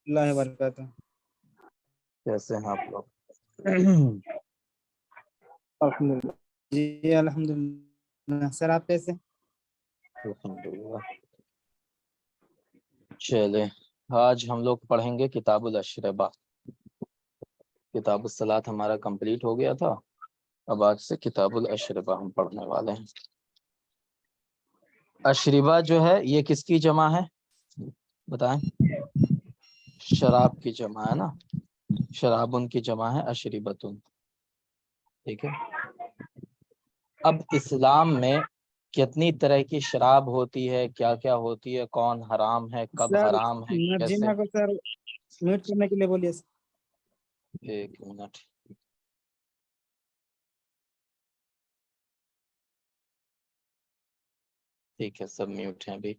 اللہ وبرکاتہ۔ کیسے ہیں آپ لوگ؟ الحمدللہ جی الحمدللہ۔ سر آپ کیسے؟ الحمدللہ۔ چلے آج ہم لوگ پڑھیں گے کتاب الاشربہ۔ کتاب الصلاۃ ہمارا کمپلیٹ ہو گیا تھا، اب آج سے کتاب الاشربہ ہم پڑھنے والے ہیں۔ اشربہ جو ہے یہ کس کی جمع ہے بتائیں؟ شراب کی جمع ہے نا، شرابن کی جمع ہے اشربتن، ٹھیک ہے۔ اب اسلام میں کتنی طرح کی شراب ہوتی ہے، کیا کیا ہوتی ہے، کون حرام ہے، کب سر حرام ہے، کیسے؟ مرجینا کو سر میوٹ کرنے کے لیے بولیے سر۔ ایک منٹ، ٹھیک ہے، سب میوٹ ہیں ابھی۔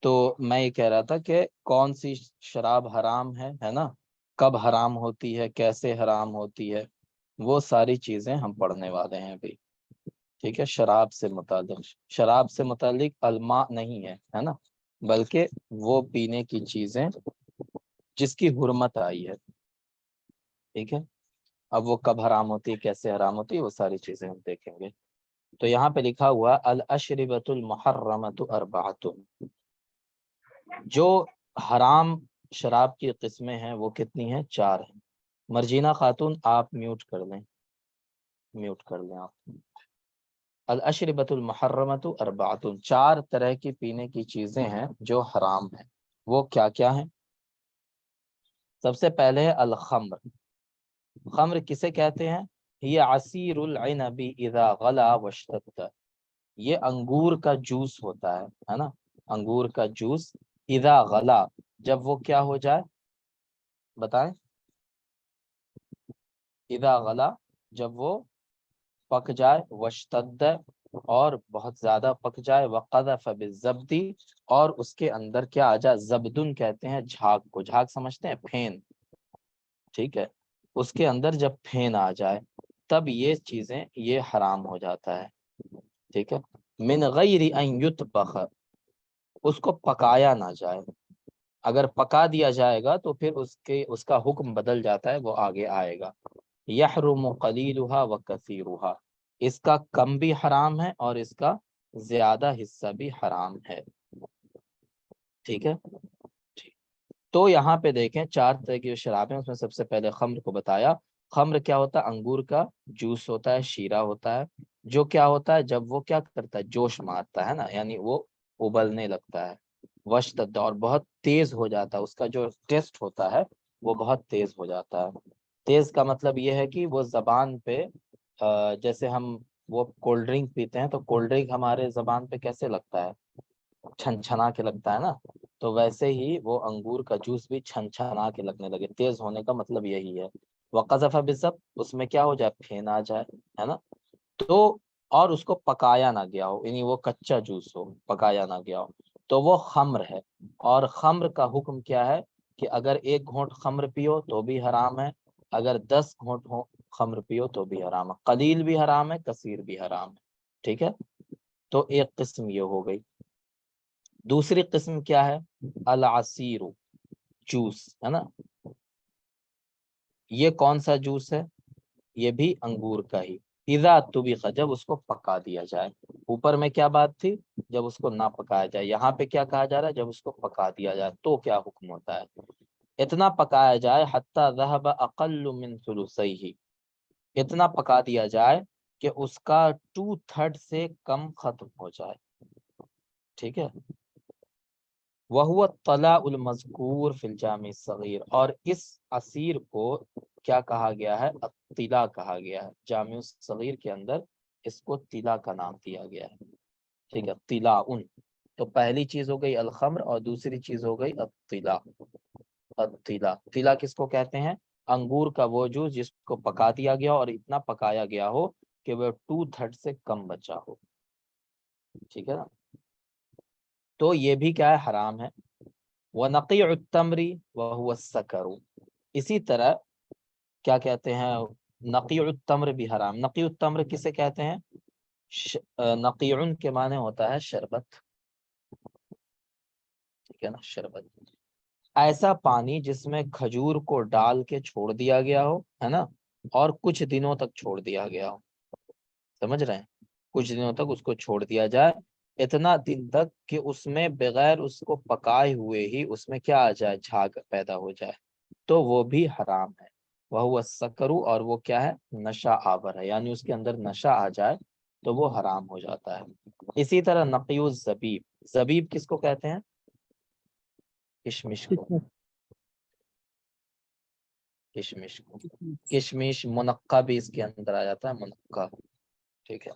تو میں یہ کہہ رہا تھا کہ کون سی شراب حرام ہے نا، کب حرام ہوتی ہے، کیسے حرام ہوتی ہے، وہ ساری چیزیں ہم پڑھنے والے ہیں ابھی، ٹھیک ہے۔ شراب سے متعلق الماء نہیں ہے نا، بلکہ وہ پینے کی چیزیں جس کی حرمت آئی ہے، ٹھیک ہے۔ اب وہ کب حرام ہوتی ہے، کیسے حرام ہوتی ہے، وہ ساری چیزیں ہم دیکھیں گے۔ تو یہاں پہ لکھا ہوا الاشربۃ المحرمۃ اربعۃ، جو حرام شراب کی قسمیں ہیں وہ کتنی ہیں؟ 4 ہیں۔ مرجینہ خاتون آپ میوٹ کر لیں آپ۔ الاشربۃ المحرمۃ اربعۃ، 4 طرح کی پینے کی چیزیں ہیں جو حرام ہیں، وہ کیا کیا ہیں؟ سب سے پہلے ہے الخمر۔ خمر کسے کہتے ہیں؟ یہ عصیر العنب اذا غلا واشتد، یہ انگور کا جوس ہوتا ہے نا، انگور کا جوس اذا غلا، جب وہ کیا ہو جائے بتائیں؟ اذا غلا، جب وہ پک جائے، واشتد، اور بہت زیادہ پک جائے، وقذف بالزبد، اور اس کے اندر کیا آ جائے؟ زبدن کہتے ہیں جھاگ کو، جھاگ سمجھتے ہیں، پھین، ٹھیک ہے۔ اس کے اندر جب پھین آ جائے تب یہ چیزیں، یہ حرام ہو جاتا ہے، ٹھیک ہے۔ من غیر ان یطبخ، اس کو پکایا نہ جائے، اگر پکا دیا جائے گا تو پھر اس کا حکم بدل جاتا ہے، وہ آگے آئے گا۔ یحرم قلیلھا وکثیرھا، اس کا کم بھی حرام ہے اور اس کا زیادہ حصہ بھی حرام ہے، ٹھیک ہے۔ تو یہاں پہ دیکھیں 4 طرح کی جو شرابیں، اس میں سب سے پہلے خمر کو بتایا۔ خمر کیا ہوتا ہے؟ انگور کا جوس ہوتا ہے، شیرہ ہوتا ہے، جو کیا ہوتا ہے جب وہ کیا کرتا ہے؟ جوش مارتا ہے نا، یعنی وہ ابلنے لگتا ہے، وشتد، اور بہت تیز ہو جاتا ہے، اس کا جو ٹیسٹ ہوتا ہے وہ بہت تیز ہو جاتا ہے۔ تیز کا مطلب یہ ہے کہ وہ زبان پہ جیسے ہم وہ کولڈ ڈرنک پیتے ہیں تو کولڈ ڈرنک ہمارے زبان پہ کیسے لگتا ہے؟ چھن چھنا کے لگتا ہے نا، تو ویسے ہی وہ انگور کا جوس بھی چھن چھنا کے لگنے لگے، تیز ہونے کا مطلب یہی ہے۔ وقذف بالضبط، اس میں کیا ہو جائے؟ پھین آ جائے، ہے نا۔ تو اور اس کو پکایا نہ گیا ہو، یعنی وہ کچا جوس ہو، پکایا نہ گیا ہو، تو وہ خمر ہے۔ اور خمر کا حکم کیا ہے کہ اگر 1 گھونٹ خمر پیو تو بھی حرام ہے، اگر 10 گھونٹ خمر پیو تو بھی حرام ہے، قلیل بھی حرام ہے، کثیر بھی حرام ہے، ٹھیک ہے۔ تو ایک قسم یہ ہو گئی۔ دوسری قسم کیا ہے؟ العصیر، جوس، ہے نا۔ یہ کون سا جوس ہے؟ یہ بھی انگور کا ہی، اذا طبخ، جب اس کو پکا دیا جائے۔ اوپر میں کیا بات تھی؟ جب اس کو نہ پکایا جائے، یہاں پہ کیا کہا جا رہا ہے؟ جب اس کو پکا دیا جائے تو کیا حکم ہوتا ہے؟ اتنا پکایا جائے حتی ذهب اقل من ثلثیہ، اتنا پکا دیا جائے کہ اس کا 2/3 سے کم ختم ہو جائے، ٹھیک ہے۔ وَهُوَ الطَّلَاءُ الْمَذْكُورُ فِي الْجَامِ الصَّغِيرِ، اور اس عصیر کو کیا کہا گیا ہے؟ الطلا کہا گیا ہے، جامع الصغیر کے اندر اس کو طلا کا نام دیا گیا ہے، ٹھیک ہے۔ طلاء، تو پہلی چیز ہو گئی الخمر اور دوسری چیز ہو گئی الطلا۔ الطلا، طلا کس کو کہتے ہیں؟ انگور کا وہ جوس جس کو پکا دیا گیا اور اتنا پکایا گیا ہو کہ وہ 2/3 سے کم بچا ہو، ٹھیک ہے نا۔ تو یہ بھی کیا ہے؟ حرام ہے۔ وَنَقِيعُ التَّمْرِ وَهُوَ السَّكَرُ، اسی طرح کیا کہتے ہیں؟ نقیع التمر بھی حرام۔ نقیع التمر کسے کہتے ہیں؟ نقیعن کے معنی ہوتا ہے شربت، ٹھیک ہے نا، شربت۔ ایسا پانی جس میں کھجور کو ڈال کے چھوڑ دیا گیا ہو، ہے نا، اور کچھ دنوں تک چھوڑ دیا گیا ہو، سمجھ رہے ہیں، کچھ دنوں تک اس کو چھوڑ دیا جائے، اتنا دن تک کہ اس میں بغیر اس کو پکائے ہوئے ہی اس میں کیا آ جائے، جھاگ پیدا ہو جائے، تو وہ بھی حرام ہے۔ وہ سکرو، اور وہ کیا ہے، نشہ آور ہے، یعنی اس کے اندر نشہ آ جائے تو وہ حرام ہو جاتا ہے۔ اسی طرح نقی الزبیب، زبیب کس کو کہتے ہیں، کشمش کو، کشمش کو، کشمش منقع بھی اس کے اندر آ جاتا ہے، منقع، ٹھیک ہے۔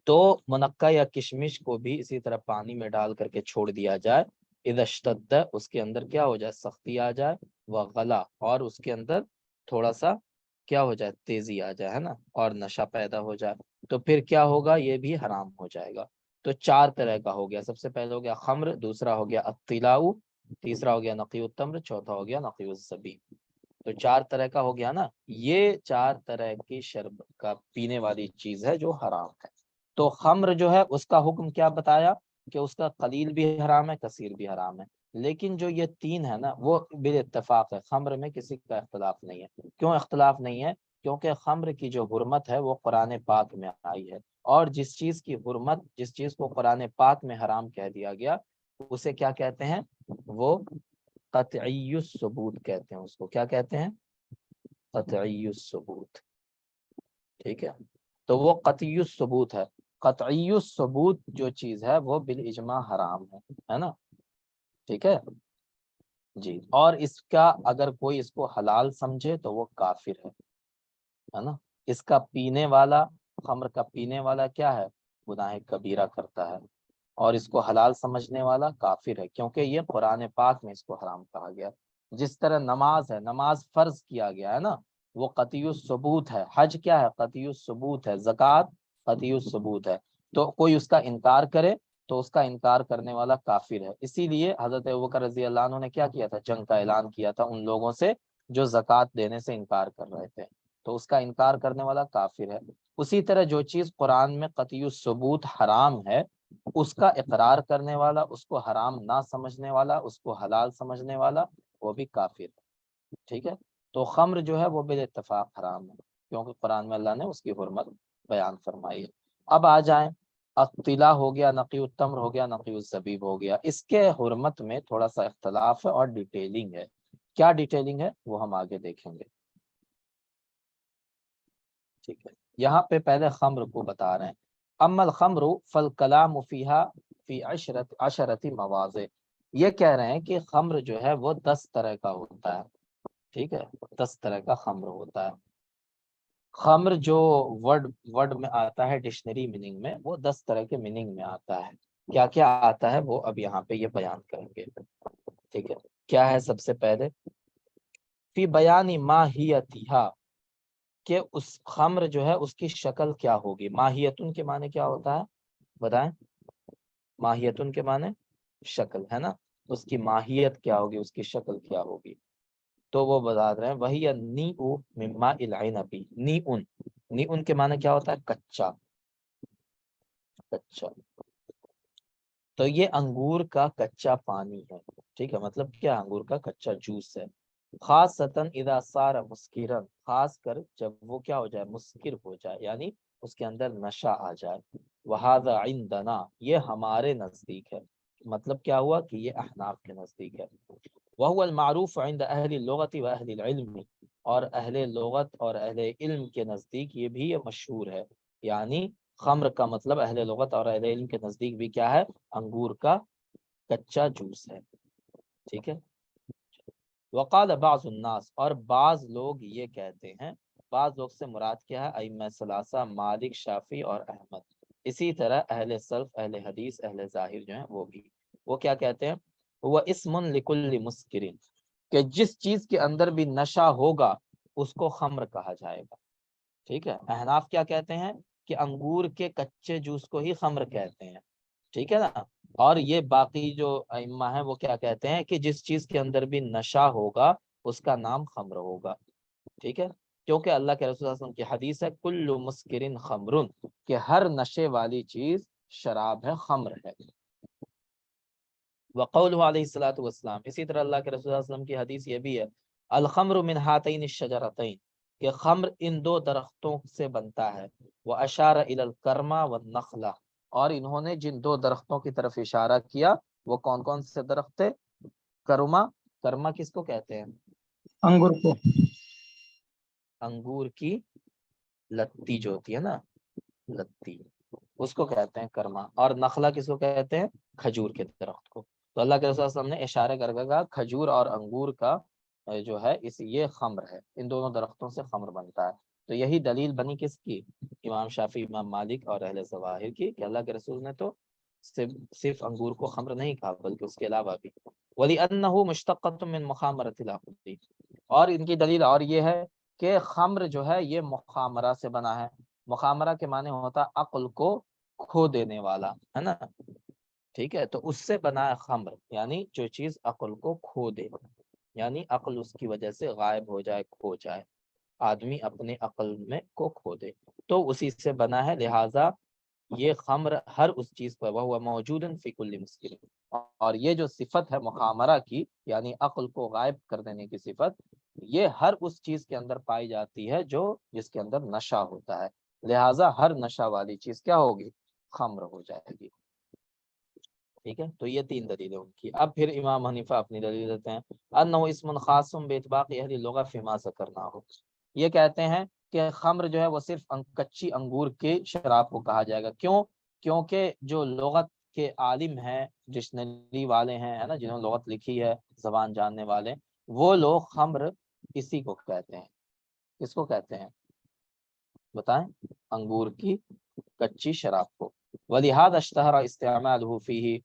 تو منقع یا کشمش کو بھی اسی طرح پانی میں ڈال کر کے چھوڑ دیا جائے، اذا اشتد، اس کے اندر کیا ہو جائے، سختی آ جائے، وغلا، اور اس کے اندر تھوڑا سا کیا ہو جائے، تیزی آ جائے، ہے نا، اور نشہ پیدا ہو جائے، تو پھر کیا ہوگا، یہ بھی حرام ہو جائے گا۔ تو چار طرح کا ہو گیا، سب سے پہلے ہو گیا خمر، دوسرا ہو گیا الطلاء، تیسرا ہو گیا نقی التمر، چوتھا ہو گیا نقی الزبیب۔ تو چار طرح کا ہو گیا نا، یہ چار طرح کی شربت کا پینے والی چیز ہے جو حرام ہے۔ تو خمر جو ہے اس کا حکم کیا بتایا، کہ اس کا قلیل بھی حرام ہے، کثیر بھی حرام ہے، لیکن جو یہ تین ہے نا وہ بالاتفاق ہے، خمر میں کسی کا اختلاف نہیں ہے۔ کیوں اختلاف نہیں ہے؟ کیونکہ خمر کی جو حرمت ہے وہ قرآن پاک میں آئی ہے، اور جس چیز کی حرمت، جس چیز کو قرآن پاک میں حرام کہہ دیا گیا، اسے کیا کہتے ہیں، وہ قطعی الثبوت کہتے ہیں، اس کو کیا کہتے ہیں، قطعی الثبوت، ٹھیک ہے۔ تو وہ قطعی الثبوت ہے، قطعی الثبوت جو چیز ہے وہ بالاجماع حرام ہے نا، ٹھیک ہے جی۔ اور اس کا اگر کوئی اس کو حلال سمجھے تو وہ کافر ہے نا۔ اس کا پینے والا، خمر کا پینے والا کیا ہے، گناہ کبیرہ کرتا ہے، اور اس کو حلال سمجھنے والا کافر ہے، کیونکہ یہ قرآن پاک میں اس کو حرام کہا گیا۔ جس طرح نماز ہے، نماز فرض کیا گیا ہے نا، وہ قطعی الثبوت ہے۔ حج کیا ہے، قطعی الثبوت ہے۔ زکوٰۃ قطعی الثبوت ہے۔ تو کوئی اس کا انکار کرے تو اس کا انکار کرنے والا کافر ہے۔ اسی لیے حضرت ابوبکر رضی اللہ عنہ نے کیا کیا تھا، جنگ کا اعلان کیا تھا ان لوگوں سے جو زکوٰۃ دینے سے انکار کر رہے تھے، تو اس کا انکار کرنے والا کافر ہے۔ اسی طرح جو چیز قرآن میں قطعی الثبوت حرام ہے، اس کا اقرار کرنے والا، اس کو حرام نہ سمجھنے والا، اس کو حلال سمجھنے والا، وہ بھی کافر ہے، ٹھیک ہے۔ تو خمر جو ہے وہ بالاتفاق حرام ہے، کیونکہ قرآن میں اللہ نے اس کی حرمت بیان فرمائی ہے۔ اب آ جائیں، الطلاء ہو گیا، نقی التمر ہو گیا، نقی الزبیب ہو گیا، اس کے حرمت میں تھوڑا سا اختلاف ہے اور ڈیٹیلنگ ہے۔ کیا ڈیٹیلنگ ہے وہ ہم آگے دیکھیں گے، ٹھیک ہے۔ یہاں پہ پہلے خمر کو بتا رہے ہیں، اما الخمر فالکلام فیہا فی عشرت مواضع، یہ کہہ رہے ہیں کہ خمر جو ہے وہ 10 طرح کا ہوتا ہے، ٹھیک ہے، 10 طرح کا خمر ہوتا ہے۔ خمر جو ورڈ میں آتا ہے ڈکشنری میننگ میں، وہ 10 طرح کے میننگ میں آتا ہے۔ کیا کیا آتا ہے وہ اب یہاں پہ یہ بیان کریں گے، ٹھیک ہے۔ کیا ہے، سب سے پہلے فی بیان ماہیتھا، کہ اس خمر جو ہے اس کی شکل کیا ہوگی۔ ماہیتن کے معنی کیا ہوتا ہے بتائیں، ماہیتن کے معنی شکل، ہے نا، اس کی ماہیت کیا ہوگی، اس کی شکل کیا ہوگی، تو وہ بتا رہے ہیں وہی نیء من ماء العنب، نیء کے معنی کیا ہوتا ہے، کچا، کچا، تو یہ انگور کا کچا پانی ہے، ٹھیک ہے، مطلب کیا، انگور کا کچا جوس ہے۔ خاصتاً اذا صار مسکرا، خاص کر جب وہ کیا ہو جائے، مسکر ہو جائے، یعنی اس کے اندر نشہ آ جائے۔ وہذا عندنا، یہ ہمارے نزدیک ہے، مطلب کیا ہوا کہ یہ احناف کے نزدیک ہے۔ وهو المعروف عند اہل اللغت و اہل العلم، اور اہل لغت اور اہل علم کے نزدیک یہ بھی مشہور ہے، یعنی خمر کا مطلب اہل لغت اور اہل علم کے نزدیک بھی کیا ہے، انگور کا کچا جوس ہے، ٹھیک ہے۔ وقال بعض الناس، اور بعض لوگ یہ کہتے ہیں، بعض لوگ سے مراد کیا ہے، ائمہ ثلاثہ مالک، شافعی اور احمد، اسی طرح اہل سلف، اہل حدیث، اہل ظاہر جو ہیں وہ بھی، وہ کیا کہتے ہیں، وہ اسم لکل مسکرین، کہ جس چیز کے اندر بھی نشہ ہوگا اس کو خمر کہا جائے گا، ٹھیک ہے۔ احناف کیا کہتے ہیں کہ انگور کے کچے جوس کو ہی خمر کہتے ہیں، ٹھیک ہے نا، اور یہ باقی جو ائمہ ہیں وہ کیا کہتے ہیں کہ جس چیز کے اندر بھی نشہ ہوگا اس کا نام خمر ہوگا، ٹھیک ہے، کیونکہ اللہ کے رسول صلی اللہ علیہ وسلم کی حدیث ہے کل مسکرن خمرن، کہ ہر نشے والی چیز شراب ہے، خمر ہے۔ وقول علیہ الصلوۃ والسلام، اسی طرح اللہ کے رسول صلی اللہ علیہ وسلم کی حدیث یہ بھی ہے، الخمر من ہاتین الشجرتین، کہ خمر ان دو درختوں سے بنتا ہے، واشار الی الکرما والنخلہ، اور انہوں نے جن دو درختوں کی طرف اشارہ کیا وہ کون کون سے درخت تھے؟ کرما، کرما کس کو کہتے ہیں؟ انگور کو، انگور کی لتی جو ہوتی ہے نا، لتی، اس کو کہتے ہیں کرما، اور نخلا کس کو کہتے ہیں؟ کھجور کے درخت کو۔ تو اللہ کے رسول صلی اللہ علیہ وسلم نے اشارہ کر کے کہا کھجور اور انگور کا جو ہے یہ خمر ہے، ان دونوں درختوں سے خمر بنتا ہے۔ تو یہی دلیل بنی کس کی؟ امام شافعی، امام مالک اور اہل ظواہر کی، کہ اللہ کے رسول نے تو صرف انگور کو خمر نہیں کہا بلکہ اس کے علاوہ بھی۔ وَلِأَنَّهُ مُشْتَقَّةٌ مِّن مُخَامَرَةِ الْعَقْلِ، اور ان کی دلیل اور یہ ہے کہ خمر جو ہے یہ مخامرہ سے بنا ہے۔ مخامرہ کے معنی ہوتا ہے عقل کو کھو دینے والا، ہے نا، ٹھیک ہے، تو اس سے بنا ہے خمر، یعنی جو چیز عقل کو کھو دے، یعنی عقل اس کی وجہ سے غائب ہو جائے، کھو جائے، آدمی اپنے عقل میں کو کھو دے، تو اسی سے بنا ہے۔ لہٰذا یہ خمر ہر اس چیز پر، وہ موجود فی کل مسکر، اور یہ جو صفت ہے مخامرہ کی، یعنی عقل کو غائب کر دینے کی صفت، یہ ہر اس چیز کے اندر پائی جاتی ہے جو جس کے اندر نشہ ہوتا ہے، لہٰذا ہر نشہ والی چیز کیا ہوگی؟ خمر ہو جائے گی، ٹھیک ہے۔ تو یہ تین دلیلیں ان کی۔ اب پھر امام حنیفہ اپنی دلیل دیتے ہیں، انہ اسم خاص باطباق اہل اللغہ فیما ذکرنا ہو، یہ کہتے ہیں کہ خمر جو ہے وہ صرف کچی انگور کے شراب کو کہا جائے گا، کیوں؟ کیونکہ جو لغت کے عالم ہیں، ڈکشنری والے ہیں، ہے نا، جنہوں نے لغت لکھی ہے، زبان جاننے والے، وہ لوگ خمر اسی کو کہتے ہیں، کس کو کہتے ہیں بتائیں؟ انگور کی کچی شراب کو۔ وَلِهَذَا اشْتَهَرَ اسْتِعْمَالُهُ فِيهِ،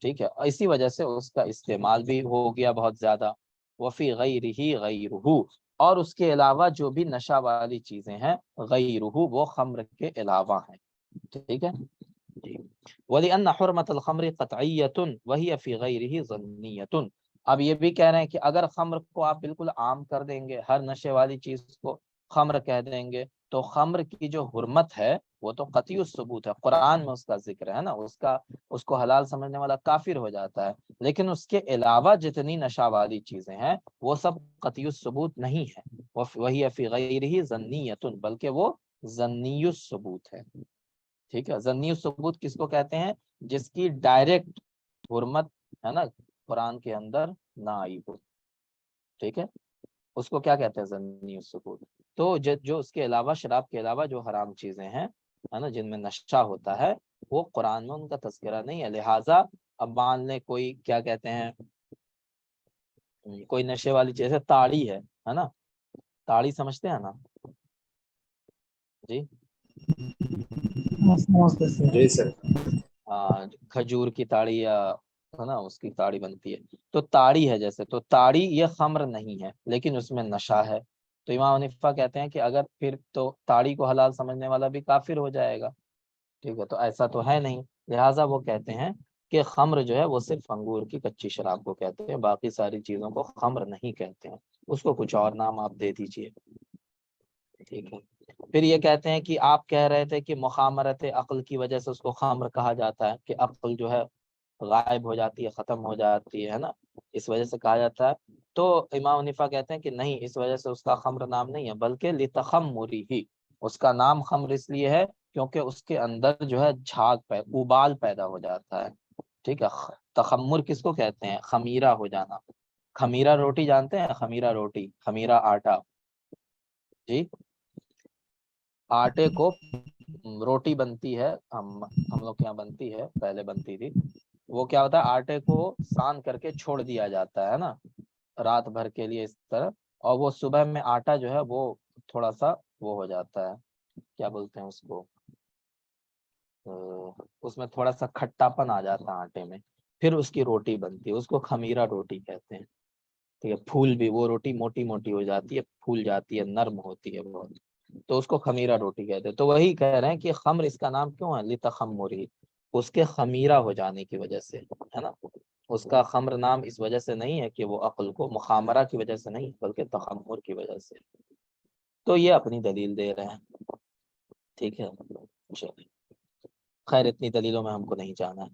ٹھیک ہے، اسی وجہ سے اس کا استعمال بھی ہو گیا بہت زیادہ۔ وفی غیرہ غیرہ، اور اس کے علاوہ جو بھی نشہ والی چیزیں ہیں، غیرہ وہ خمر کے علاوہ ہیں، ٹھیک ہے جی۔ وَلِأَنَّ حُرْمَةَ الْخَمْرِ قَطْعِيَّةٌ وَهِيَ فِي غَيْرِهِ ظَنِّيَّةٌ، اب یہ بھی کہہ رہے ہیں کہ اگر خمر کو آپ بالکل عام کر دیں گے، ہر نشے والی چیز کو خمر کہہ دیں گے، تو خمر کی جو حرمت ہے وہ تو قطعی الثبوت ہے، قرآن میں اس کا ذکر ہے نا، اس کو حلال سمجھنے والا کافر ہو جاتا ہے، لیکن اس کے علاوہ جتنی نشہ والی چیزیں ہیں وہ سب قطعی الثبوت نہیں ہے، وہی فی غیرہ ظنیۃ، بلکہ وہ ظنی الثبوت ہے، ٹھیک ہے۔ ظنی الثبوت کس کو کہتے ہیں؟ جس کی ڈائریکٹ حرمت، ہے نا، قرآن کے اندر نہ آئی ہو، ٹھیک ہے، اس کو کیا کہتے ہیں؟ ظنی الثبوت۔ تو جو اس کے علاوہ، شراب کے علاوہ جو حرام چیزیں ہیں، ہے نا، جن میں نشہ ہوتا ہے، وہ قرآن میں ان کا تذکرہ نہیں ہے، لہٰذا اب مان لیں کوئی کیا کہتے ہیں، کوئی نشے والی چیز ہے، تاڑی ہے نا، تاڑی سمجھتے ہیں نا جی؟ جی سر۔ کھجور کی تاڑی یا، ہے نا، اس کی تاڑی بنتی ہے، تو تاڑی ہے جیسے، تو تاڑی یہ خمر نہیں ہے لیکن اس میں نشہ ہے، تو امام حنیفہ کہتے ہیں کہ اگر پھر تو تاڑی کو حلال سمجھنے والا بھی کافر ہو جائے گا، ٹھیک ہے، تو ایسا تو ہے نہیں، لہٰذا وہ کہتے ہیں کہ خمر جو ہے وہ صرف انگور کی کچی شراب کو کہتے ہیں، باقی ساری چیزوں کو خمر نہیں کہتے ہیں، اس کو کچھ اور نام آپ دے دیجئے، ٹھیک ہے۔ پھر یہ کہتے ہیں کہ آپ کہہ رہے تھے کہ مخامرت عقل کی وجہ سے اس کو خمر کہا جاتا ہے، کہ عقل جو ہے غائب ہو جاتی ہے، ختم ہو جاتی ہے نا، اس وجہ سے کہا جاتا ہے، تو امام حنیفہ کہتے ہیں کہ نہیں، اس وجہ سے اس کا خمر نام نہیں ہے، بلکہ لتخمرہ، اس کا نام خمر اس لیے ہے کیونکہ اس کے اندر جو ہے جھاگ ابال پیدا ہو جاتا ہے، ٹھیک ہے۔ تخمر کس کو کہتے ہیں؟ خمیرہ ہو جانا۔ خمیرہ روٹی جانتے ہیں؟ خمیرہ روٹی، خمیرہ آٹا، جی، آٹے کو روٹی بنتی ہے، ہم لوگ کے یہاں بنتی ہے، پہلے بنتی تھی، وہ کیا ہوتا ہے، آٹے کو سان کر کے چھوڑ دیا جاتا ہے نا رات بھر کے لیے اس طرح، اور وہ صبح میں آٹا جو ہے وہ تھوڑا سا وہ ہو جاتا ہے، کیا بولتے ہیں اس کو، اس میں تھوڑا سا کھٹا پن آ جاتا ہے آٹے میں، پھر اس کی روٹی بنتی ہے، اس کو خمیرہ روٹی کہتے ہیں، ٹھیک ہے۔ پھول بھی، وہ روٹی موٹی موٹی ہو جاتی ہے، پھول جاتی ہے، نرم ہوتی ہے بہت، تو اس کو خمیرہ روٹی کہتے ہیں۔ تو وہی کہہ رہے ہیں کہ خمر اس کا نام کیوں ہے؟ لتخمرہ، اس کے خمیرہ ہو جانے کی وجہ سے، ہے نا، اس کا خمر نام اس وجہ سے نہیں ہے کہ وہ عقل کو، مخامرہ کی وجہ سے نہیں، بلکہ تخمر کی وجہ سے، تو یہ اپنی دلیل دے رہے ہیں، ٹھیک ہے، چلیے، خیر اتنی دلیلوں میں ہم کو نہیں جانا ہے۔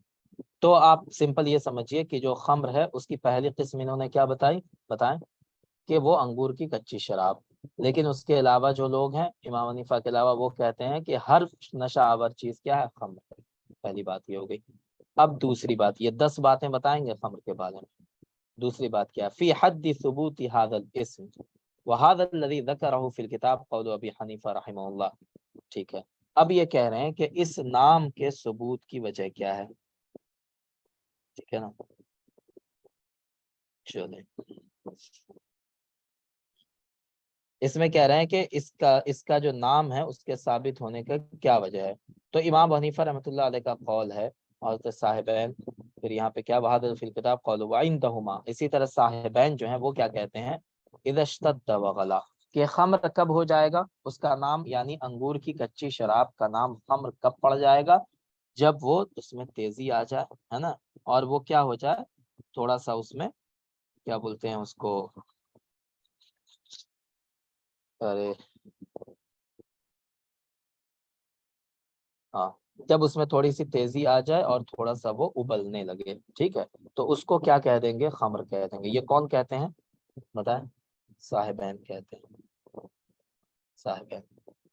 تو آپ سمپل یہ سمجھیے کہ جو خمر ہے اس کی پہلی قسم انہوں نے کیا بتائیں کہ وہ انگور کی کچی شراب. لیکن اس کے علاوہ جو لوگ ہیں امام حنیفہ کے علاوہ وہ کہتے ہیں کہ ہر نشہ آور چیز کیا ہے؟ خمر ہے. پہلی بات یہ ہو گئی. اب دوسری بات، یہ 10 باتیں بتائیں گے خمر کے بارے میں. دوسری بات کیا؟ فی حد ثبوت هذا الاسم وهذا الذي ذكره في الكتاب قول ابی حنیفہ رحمہ اللہ. ٹھیک ہے، اب یہ کہہ رہے ہیں کہ اس نام کے ثبوت کی وجہ کیا ہے. ٹھیک ہے نا، چلیں اس میں کہہ رہے ہیں کہ اس کا جو نام ہے اس کے ثابت ہونے کا کیا وجہ ہے. تو امام حنیفہ رحمۃ اللہ علیہ کا قول ہے، اور صاحبین پھر یہاں پہ کیا وحدۃ فی الکتاب قول وعندہما، اسی طرح صاحبین جو ہیں وہ کیا کہتے ہیں اذا اشتد وغلا، کہ خمر کب ہو جائے گا اس کا نام، یعنی انگور کی کچی شراب کا نام خمر کب پڑ جائے گا؟ جب وہ اس میں تیزی آ جائے، ہے نا، اور وہ کیا ہو جائے تھوڑا سا اس میں کیا بولتے ہیں اس کو، ارے ہاں، جب اس میں تھوڑی سی تیزی آ جائے اور تھوڑا سا وہ ابلنے لگے، ٹھیک ہے، تو اس کو کیا کہہ دیں گے؟ خمر کہہ دیں گے. یہ کون کہتے ہیں بتائیں؟ صاحبین کہتے ہیں، صاحبین.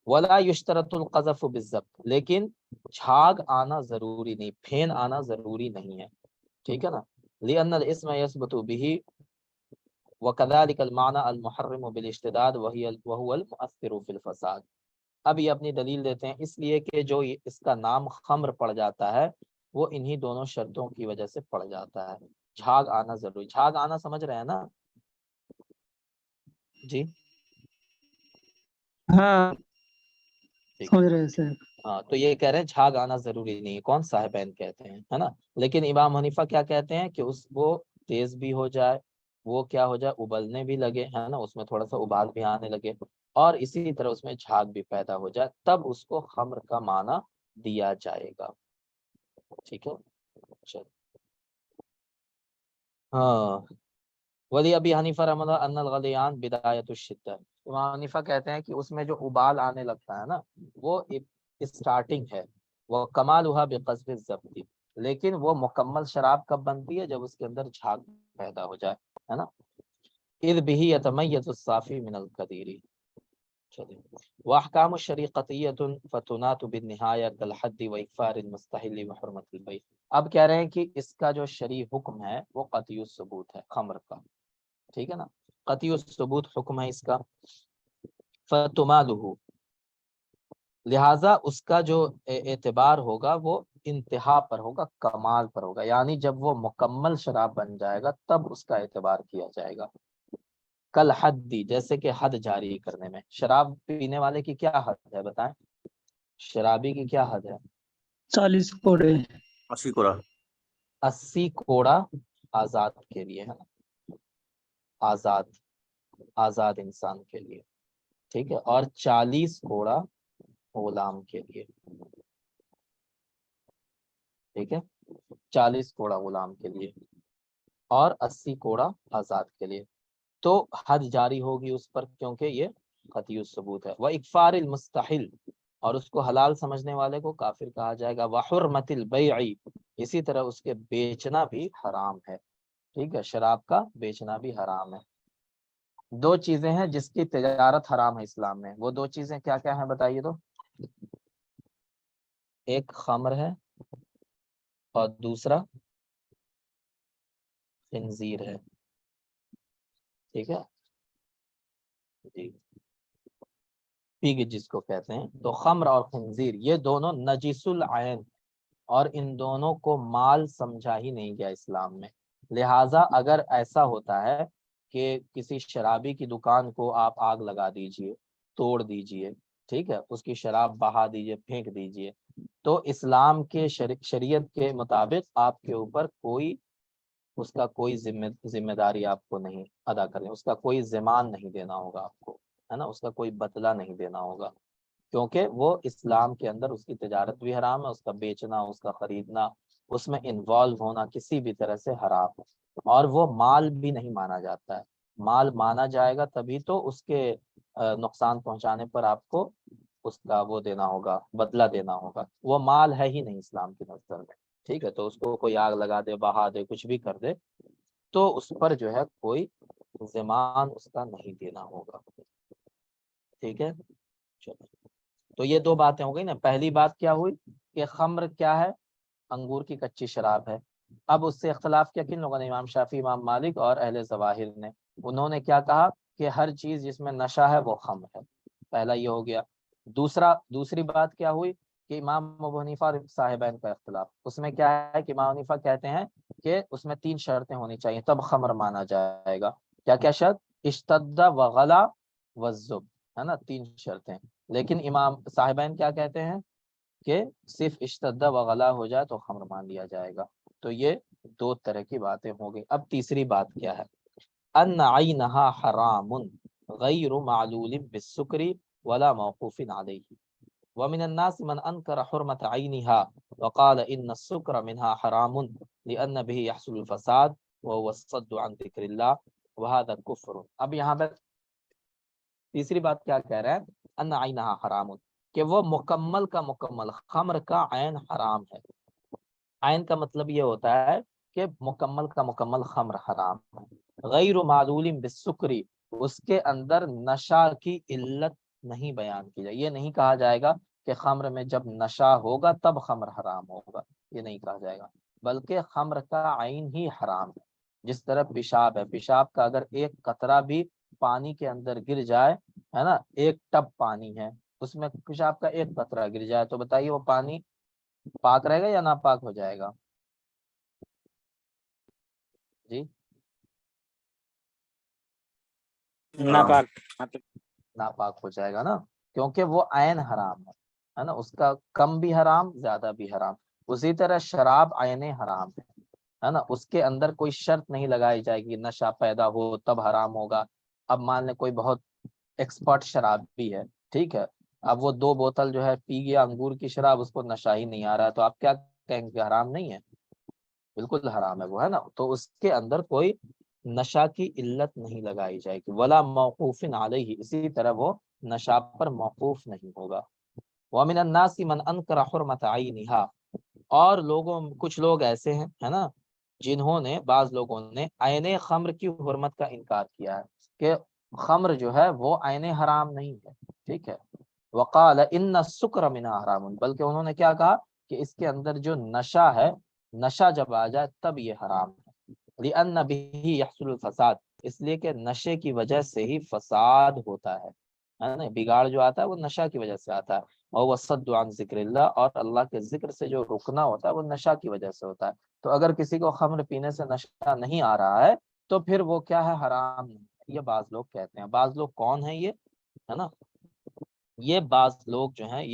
ولا یشترط القذف بالضبط، لیکن جھاگ آنا ضروری نہیں، پھین آنا ضروری نہیں ہے. ٹھیک ہے نا، لأن الاسم يثبت به وكذلك المعنى المحرم بالاشتداد وهو المؤثر في الفساد. اب یہ اپنی دلیل دیتے ہیں، اس لیے کہ جو اس کا نام خمر پڑ جاتا ہے وہ انہی دونوں شرطوں کی وجہ سے پڑ جاتا ہے. جھاگ آنا ضروری، جھاگ آنا سمجھ رہے ہیں نا جی؟ ہاں ٹھیک سمجھ رہے ہیں سر. ہاں، تو یہ کہہ رہے ہیں جھاگ آنا ضروری نہیں. کون؟ صاحبین کہتے ہیں، ہے نا. لیکن امام حنیفہ کیا کہتے ہیں کہ وہ تیز بھی ہو جائے، وہ کیا ہو جائے ابلنے بھی لگے، ہے نا، اس میں تھوڑا سا ابال بھی آنے لگے، اور اسی طرح اس میں جھاگ بھی پیدا ہو جائے، تب اس کو خمر کا معنی دیا جائے گا. ٹھیک ہے، چل ہاں. ولی ابی حنیفہ رحمہ اللہ ان الغلیان بدایت الشدہ، امام حنیفہ کہتے ہیں کہ اس میں جو ابال آنے لگتا ہے نا وہ اسٹارٹنگ ہے. وہ کمال ہوا بقصب الضبط، لیکن وہ مکمل شراب کب بنتی ہے؟ جب اس کے اندر جھاگ پیدا ہو جائے، ہے نا. اذ به یتمیز الصافی من القدیر. واحکام الشریقتیۃ فتنات بالنہایہ کالحد واکفار المستحل وحرمت البیع. اب کہہ رہے ہیں کہ اس کا جو شرعی حکم ہے وہ قطعی الثبوت ہے خمر کا. ٹھیک ہے نا، قطعی الثبوت حکم ہے اس کا. فتمالہ، لہذا اس کا جو اعتبار ہوگا وہ انتہا پر ہوگا، کمال پر ہوگا، یعنی جب وہ مکمل شراب بن جائے گا تب اس کا اعتبار کیا جائے گا. کل حدی، جیسے کہ حد جاری کرنے میں. شراب پینے والے کی کیا حد ہے بتائیں؟ شرابی کی کیا حد ہے؟ 40 کوڑے. 80 کوڑا. 80 کوڑا آزاد کے لیے، ہے نا، آزاد انسان کے لیے. ٹھیک ہے، اور 40 کوڑا غلام کے لیے. ٹھیک ہے، 40 کوڑا غلام کے لیے اور 80 کوڑا آزاد کے لیے. تو حد جاری ہوگی اس پر، کیونکہ یہ قطعی الثبوت ہے. وہ اکفار المستحل، اور اس کو حلال سمجھنے والے کو کافر کہا جائے گا. وحرمت البیع، اسی طرح اس کے بیچنا بھی حرام ہے. ٹھیک ہے، شراب کا بیچنا بھی حرام ہے. 2 چیزیں ہیں جس کی تجارت حرام ہے اسلام میں. وہ 2 چیزیں کیا کیا ہیں بتائیے تو؟ ایک خمر ہے اور دوسرا خنزیر ہے. ٹھیک ہے جی، پیگ جس کو کہتے ہیں. تو خمر اور خنزیر یہ دونوں نجس العین، اور ان دونوں کو مال سمجھا ہی نہیں گیا اسلام میں. لہٰذا اگر ایسا ہوتا ہے کہ کسی شرابی کی دکان کو آپ آگ لگا دیجئے، توڑ دیجئے، ٹھیک ہے، اس کی شراب بہا دیجئے، پھینک دیجئے، تو اسلام کے شریعت کے مطابق آپ کے اوپر اس کا کوئی ذمہ داری آپ کو نہیں ادا کرنی، اس کا کوئی ضمان نہیں دینا ہوگا آپ کو، ہے نا، اس کا کوئی بدلہ نہیں دینا ہوگا، کیونکہ وہ اسلام کے اندر اس کی تجارت بھی حرام ہے، اس کا بیچنا، اس کا خریدنا، اس میں انوالو ہونا کسی بھی طرح سے حرام ہے. اور وہ مال بھی نہیں مانا جاتا ہے. مال مانا جائے گا تبھی تو اس کے نقصان پہنچانے پر آپ کو اس کا وہ دینا ہوگا، بدلہ دینا ہوگا. وہ مال ہے ہی نہیں اسلام کی نظر میں. ٹھیک ہے، تو اس کو کوئی آگ لگا دے، بہا دے، کچھ بھی کر دے، تو اس پر جو ہے کوئی زمان اس کا نہیں دینا ہوگا، ٹھیک ہے۔ چلو، تو یہ دو باتیں ہو گئی نا۔ پہلی بات کیا ہوئی کہ خمر کیا ہے؟ انگور کی کچی شراب ہے۔ اب اس سے اختلاف کیا کن لوگوں نے؟ امام شافعی، امام مالک اور اہل ظواہر نے۔ انہوں نے کیا کہا کہ ہر چیز جس میں نشہ ہے وہ خمر ہے، پہلا یہ ہو گیا۔ دوسری بات کیا ہوئی کہ امام ابو حنیفہ اور صاحبین کا اختلاف، اس میں کیا ہے کہ امام حنیفہ کہتے ہیں کہ اس میں 3 شرطیں ہونی چاہیے تب خمر مانا جائے گا۔ کیا کیا شرط؟ اشتد وغلا والذب، ہے نا، 3 شرطیں۔ لیکن امام صاحبین کیا کہتے ہیں کہ صرف اشتدہ وغلا ہو جائے تو خمر مان لیا جائے گا۔ تو یہ 2 طرح کی باتیں ہو گئی۔ اب تیسری بات کیا ہے؟ ان عینھا حرام غیر معلول بالسکر ولا موقوف علیہ، ومن الناس من انکر حرمت عینھا وقال ان السکر منها حرام لان به يحصل الفساد وهو الصد عن ذکر اللہ وهذا کفر۔ اب یہاں پر تیسری بات کیا کہہ رہے ہیں؟ ان عینھا حرام، کہ وہ مکمل کا مکمل خمر کا عین حرام ہے۔ عین کا مطلب یہ ہوتا ہے کہ مکمل کا مکمل خمر حرام ہے۔ غیر معلول بالسکری، اس کے اندر نشہ کی علت نہیں بیان کی جائے، یہ نہیں کہا جائے گا کہ خمر میں جب نشہ ہوگا تب خمر حرام ہوگا، یہ نہیں کہا جائے گا، بلکہ خمر کا عین ہی حرام ہے۔ جس طرح پیشاب ہے، پیشاب کا اگر ایک قطرہ بھی پانی کے اندر گر جائے، ہے نا، ایک ٹب پانی ہے، اس میں پیشاب کا ایک قطرہ گر جائے تو بتائیے وہ پانی پاک رہے گا یا ناپاک ہو جائے گا؟ جی، ناپاک۔ ناپاک ہو جائے گا نا، کیونکہ وہ عین حرام ہے نا، اس کا کم بھی حرام، زیادہ بھی حرام۔ اسی طرح شراب عین حرام ہے نا، اس کے اندر کوئی شرط نہیں لگائی جائے گی نشہ پیدا ہو تب حرام ہوگا۔ اب مان لیں کوئی بہت ایکسپرٹ شراب بھی ہے، ٹھیک ہے، اب وہ 2 بوتل جو ہے پی گیا انگور کی شراب، اس کو نشہ ہی نہیں آ رہا ہے، تو آپ کیا کہیں گے؟ حرام نہیں ہے؟ بالکل حرام ہے وہ، ہے نا۔ تو اس کے اندر کوئی نشہ کی علت نہیں لگائی جائے گی، ولا موقوف علیہ، اسی طرح وہ نشہ پر موقوف نہیں ہوگا۔ ومن الناس من انکر حرمت عینھا، اور کچھ لوگ ایسے ہیں، ہے نا، جنہوں نے، بعض لوگوں نے عین خمر کی حرمت کا انکار کیا ہے کہ خمر جو ہے وہ عین حرام نہیں ہے، ٹھیک ہے۔ وقال ان السکر منها حرام، بلکہ انہوں نے کیا کہا کہ اس کے اندر جو نشہ ہے، نشہ جب آ جائے تب یہ حرام ہے۔ لأن به يحصل الفساد، اس لیے کہ نشے کی وجہ سے ہی فساد ہوتا ہے نا، بگاڑ جو آتا ہے وہ نشہ کی وجہ سے آتا ہے۔ اور وہ صد عن ذکر اللہ، اور اللہ کے ذکر سے جو رکنا ہوتا ہے وہ نشہ کی وجہ سے ہوتا ہے۔ تو اگر کسی کو خمر پینے سے نشہ نہیں آ رہا ہے تو پھر وہ کیا ہے؟ حرام نہیں ہے، یہ بعض لوگ کہتے ہیں۔ بعض لوگ کون ہیں یہ؟ ہے نا، یہ بعض لوگ جو ہیں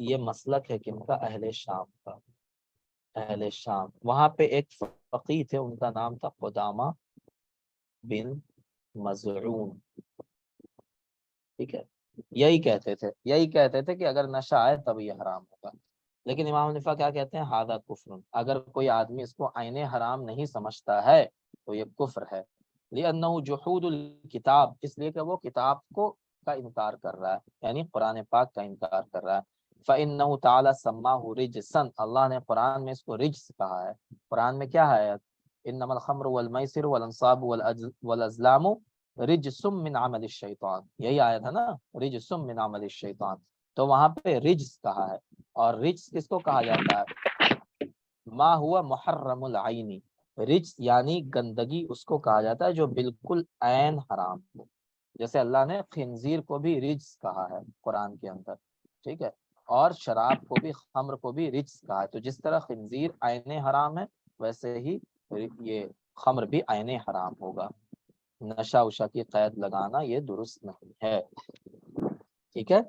یہ مسلک ہے کن کا؟ اہل شام کا۔ اہل شام، وہاں پہ ایک فقیہ تھے، ان کا نام تھا قدامہ بن مزعون، ٹھیک ہے، یہی کہتے تھے کہ اگر نشہ آئے تب یہ حرام ہوگا۔ لیکن امام حنیفہ کیا کہتے ہیں؟ ھذا کفر، اگر کوئی آدمی اس کو عین حرام نہیں سمجھتا ہے تو یہ کفر ہے۔ لأنہ جحود الکتاب، اس لیے کہ وہ کتاب کا انکار کر رہا ہے، یعنی قرآن پاک کا انکار کر رہا ہے۔ فإنہ تعالی سماہ رجسا، اللہ نے قرآن میں اس کو رجس کہا ہے۔ قرآن میں کیا ہے؟ انما الخمر والمیسر والانصاب والازلام رجس من عمل الشیطان، یہی آیت ہے نا، رجس من عمل الشیطان، تو وہاں پہ رجس کہا ہے۔ اور رجس کس کو کہا جاتا ہے؟ ما ہوا محرم العین، رجس یعنی گندگی اس کو کہا جاتا ہے جو بالکل عین حرام ہو، جیسے اللہ نے خنزیر کو بھی رجس کہا ہے قرآن کے اندر، ٹھیک ہے، اور شراب کو بھی، خمر کو بھی رجس کہا ہے۔ تو جس طرح خنزیر عین حرام ہے ویسے ہی یہ خمر بھی عین حرام ہوگا۔ نشہ وشا کی قید لگانا یہ درست نہیں ہے، ٹھیک ہے۔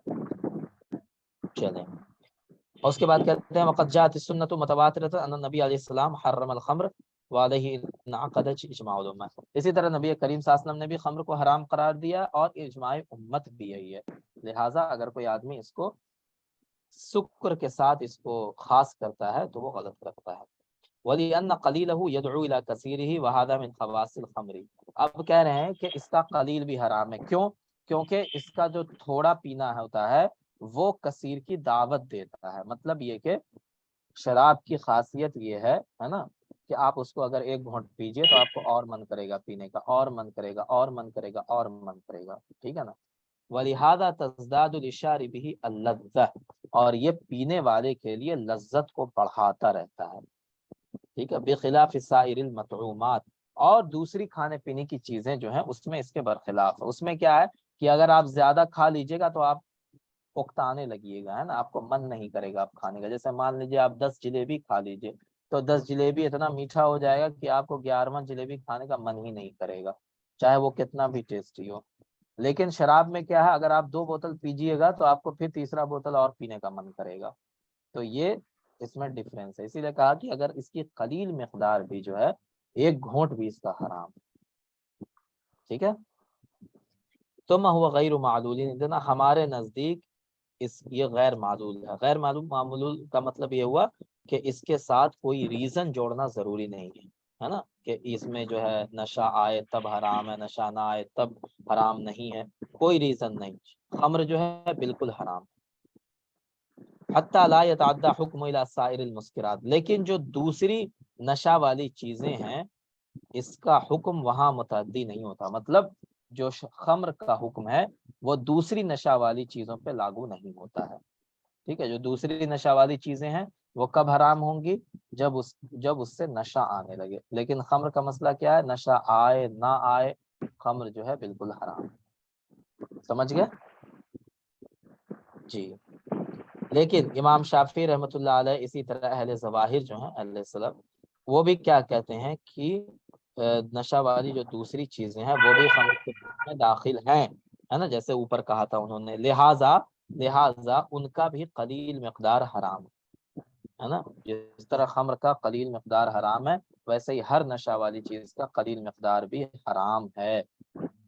چلیں، اور اس کے بعد کہتے ہیں وقد جاءت السنۃ متواترۃ ان النبی علیہ السلام حرم الخمر وعلیہ انعقد اجماع الامہ، اسی طرح نبی کریم صلی اللہ علیہ وسلم نے بھی خمر کو حرام قرار دیا اور اجماع امت بھی یہی ہے۔ لہٰذا اگر کوئی آدمی اس کو سکر کے ساتھ اس کو خاص کرتا ہے تو وہ غلط کرتا ہے۔ وَلِأَنَّ قَلِيلَهُ يَدْعُو إِلَى كَثِيرِهِ وَهَذَا مِنْ خَوَاصِ الْخَمْرِ، اب کہہ رہے ہیں کہ اس کا قلیل بھی حرام ہے، کیوں؟ کیونکہ اس کا جو تھوڑا پینا ہوتا ہے وہ کثیر کی دعوت دیتا ہے، مطلب یہ کہ شراب کی خاصیت یہ ہے نا کہ آپ اس کو اگر ایک گھونٹ پیجیے تو آپ کو اور من کرے گا پینے کا، اور من کرے گا، اور من کرے گا، اور من کرے گا، ٹھیک ہے نا. وَلِهَذَا تَزْدَادُ لِشَارِبِهِ اللَّذَّةَ، اور یہ پینے والے کے لیے لذت کو بڑھاتا رہتا ہے، ٹھیک ہے. بخلاف سائر المطعومات، اور دوسری کھانے پینے کی چیزیں جو ہیں اس میں اس کے برخلاف ہے. اس میں کیا ہے کہ اگر آپ زیادہ کھا لیجیے گا تو آپ اکتانے لگیے گا، ہے نا، آپ کو من نہیں کرے گا آپ کھانے کا. جیسے مان لیجیے آپ 10 جلیبی کھا لیجیے تو 10 جلیبی اتنا میٹھا ہو جائے گا کہ آپ کو 11واں جلیبی کھانے کا من ہی نہیں کرے گا، چاہے وہ کتنا بھی ٹیسٹی ہو. لیکن شراب میں کیا ہے، اگر آپ 2 بوتل پیجیے گا تو آپ کو پھر تیسرا بوتل اور پینے کا من کرے گا. تو یہ اس میں ڈفرینس ہے. اسی لیے کہا کہ اگر اس کی قلیل مقدار بھی جو ہے، ایک گھونٹ بھی اس کا حرام، ٹھیک ہے. تو ما ہوا غیر معلول، ہمارے نزدیک یہ غیر معلول ہے. غیر معلول کا مطلب یہ ہوا کہ اس کے ساتھ کوئی ریزن جوڑنا ضروری نہیں ہے نا، کہ اس میں جو ہے نشہ آئے تب حرام ہے، نشہ نہ آئے تب حرام نہیں ہے، کوئی ریزن نہیں. خمر جو ہے بالکل حرام، حتی لا یتعدی حکم الی سائر المسکرات. لیکن جو دوسری نشہ والی چیزیں ہیں اس کا حکم وہاں متعدی نہیں ہوتا. مطلب جو خمر کا حکم ہے وہ دوسری نشہ والی چیزوں پہ لاگو نہیں ہوتا ہے، ٹھیک ہے. جو دوسری نشہ والی چیزیں ہیں وہ کب حرام ہوں گی، جب اس سے نشہ آنے لگے. لیکن خمر کا مسئلہ کیا ہے، نشہ آئے نہ آئے خمر جو ہے بالکل حرام. سمجھ گئے جی. لیکن امام شافعی رحمۃ اللہ علیہ، اسی طرح اہل ظواہر جو ہیں اہل السلف، وہ بھی کیا کہتے ہیں کہ نشہ والی جو دوسری چیزیں ہیں وہ بھی خمر کے میں داخل ہیں، ہے نا، جیسے اوپر کہا تھا انہوں نے. لہٰذا ان کا بھی قلیل مقدار حرام ہے نا. جس طرح خمر کا قلیل مقدار حرام ہے ویسے ہی ہر نشہ والی چیز کا قلیل مقدار بھی حرام ہے،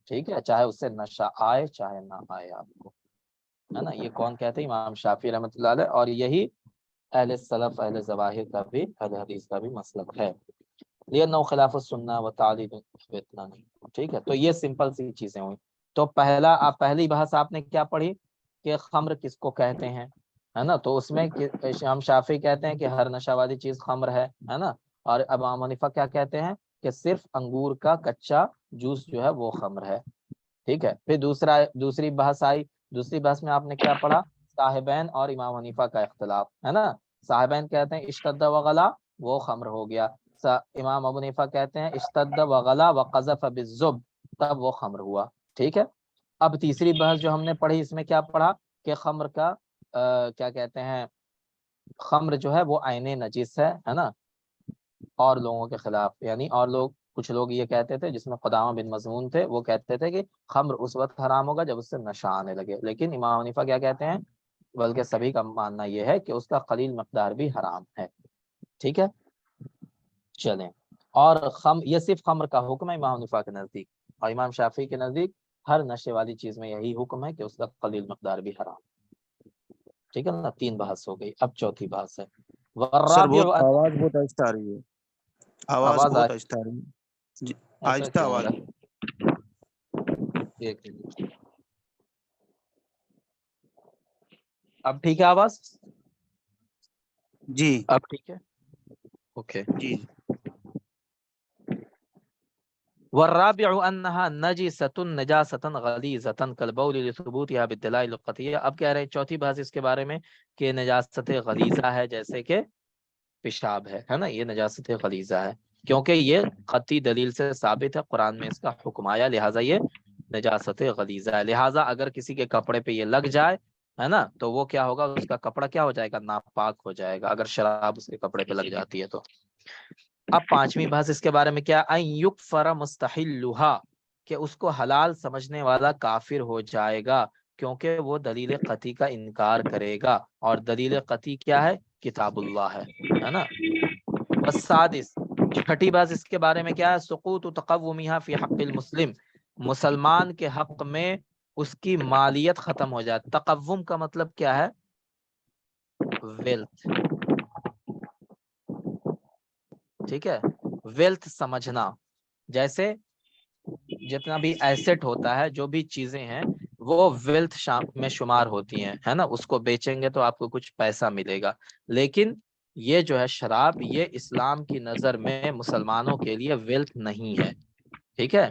ٹھیک ہے، چاہے اس سے نشہ آئے چاہے نہ آئے آپ کو، ہے نا. یہ کون کہتے ہیں، امام شافعی رحمۃ اللہ علیہ. اور یہی اہل سلف اہل ظواہر کا بھی، اہل حدیث کا بھی مسلک ہے. لِأَنَّهُ خلاف السنہ و تعلیم اتنا نہیں، ٹھیک ہے. تو یہ سمپل سی چیزیں ہوئی. تو پہلی بحث آپ نے کیا پڑھی کہ خمر کس کو کہتے ہیں، ہے نا. تو اس میں ہم شافعی کہتے ہیں کہ ہر نشہ والی چیز خمر ہے نا. اور امام حنیفہ کیا کہتے ہیں کہ صرف انگور کا کچا جوس جو ہے وہ خمر ہے، ٹھیک ہے. پھر دوسری بحث آئی. دوسری بحث میں آپ نے کیا پڑھا، صاحبین اور امام حنیفہ کا اختلاف، ہے نا. صاحبین کہتے ہیں اشتد وغلا وہ خمر ہو گیا، امام ابو حنیفہ کہتے ہیں اشتد وغلا وقذف بالزب تب وہ خمر ہوا، ٹھیک ہے. اب تیسری بحث جو ہم نے پڑھی اس میں کیا پڑھا کہ خمر کا کیا کہتے ہیں، خمر جو ہے وہ عین نجس ہے نا. اور لوگوں کے خلاف، یعنی اور کچھ لوگ یہ کہتے تھے، جس میں قدامہ بن مضمون تھے، وہ کہتے تھے کہ خمر اس وقت حرام ہوگا جب اس سے نشہ آنے لگے. لیکن امام حنیفہ کیا کہتے ہیں، بلکہ سبھی کا ماننا یہ ہے کہ اس کا قلیل مقدار بھی حرام ہے، ٹھیک ہے. چلیں. اور یہ صرف خمر کا حکم ہے امام حنیفہ کے نزدیک، اور امام شافعی کے نزدیک ہر نشے والی چیز میں یہی حکم ہے کہ اس کا قلیل مقدار بھی حرام، ٹھیک ہے نا. 3 بحث ہو گئی. اب چوتھی بحث ہے سر بہت والرابع. آواز بہت آہستہ آ رہی ہے، آواز بہت آہستہ آ رہی ہے جی، ایسا آہستہ کیوں ہو آواز. رہا ہے؟ ایک منٹ. اب ٹھیک ہے آواز، جی اب ٹھیک ہے، اوکے. جی. والرابع انها نجسۃ نجاست غلیظۃ کالبول لثبوتها بالدلائل القطعیہ. اب کہہ رہے ہیں چوتھی بحث اس کے بارے میں کہ نجاست غلیظہ ہے جیسے کہ پیشاب ہے نا. یہ نجاست غلیظہ ہے کیونکہ یہ قطعی دلیل سے ثابت ہے، قرآن میں اس کا حکم آیا، لہٰذا یہ نجاست غلیظہ ہے. لہٰذا اگر کسی کے کپڑے پہ یہ لگ جائے ہے نا تو وہ کیا ہوگا، اس کا کپڑا کیا ہو جائے گا، ناپاک ہو جائے گا، اگر شراب اس کے کپڑے پہ لگ جاتی ہے تو. اب 5ویں بحث اس کے بارے میں کیا، ان یکفر مستحلھا، کہ اس کو حلال سمجھنے والا کافر ہو جائے گا کیونکہ وہ دلیل قطعی کا انکار کرے گا، اور دلیل قطعی کیا ہے، کتاب اللہ ہے نا. والسادس، چھٹی بحث اس کے بارے میں کیا ہے، سقوط تقومیھا فی حق المسلم، مسلمان کے حق میں اس کی مالیت ختم ہو جائے. تقوم کا مطلب کیا ہے، ویلتھ، ٹھیک ہے، ویلتھ سمجھنا. جیسے جتنا بھی ایسٹ ہوتا ہے، جو بھی چیزیں ہیں وہ ویلتھ میں شمار ہوتی ہیں، ہے نا. اس کو بیچیں گے تو آپ کو کچھ پیسہ ملے گا. لیکن یہ جو ہے شراب یہ اسلام کی نظر میں مسلمانوں کے لیے ویلتھ نہیں ہے، ٹھیک ہے،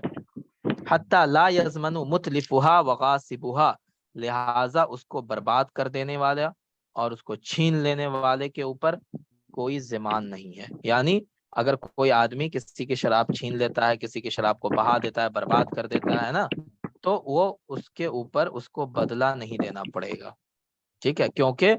حتی لا یضمن متلفہا وغاصبہا، لہذا اس کو برباد کر دینے والا اور اس کو چھین لینے والے کے اوپر کوئی ضمان نہیں ہے۔ یعنی اگر کوئی آدمی کسی کی شراب چھین لیتا ہے، کسی کی شراب کو بہا دیتا ہے، برباد کر دیتا ہے نا، تو وہ اس کے اوپر اس کو بدلہ نہیں دینا پڑے گا، ٹھیک ہے، کیونکہ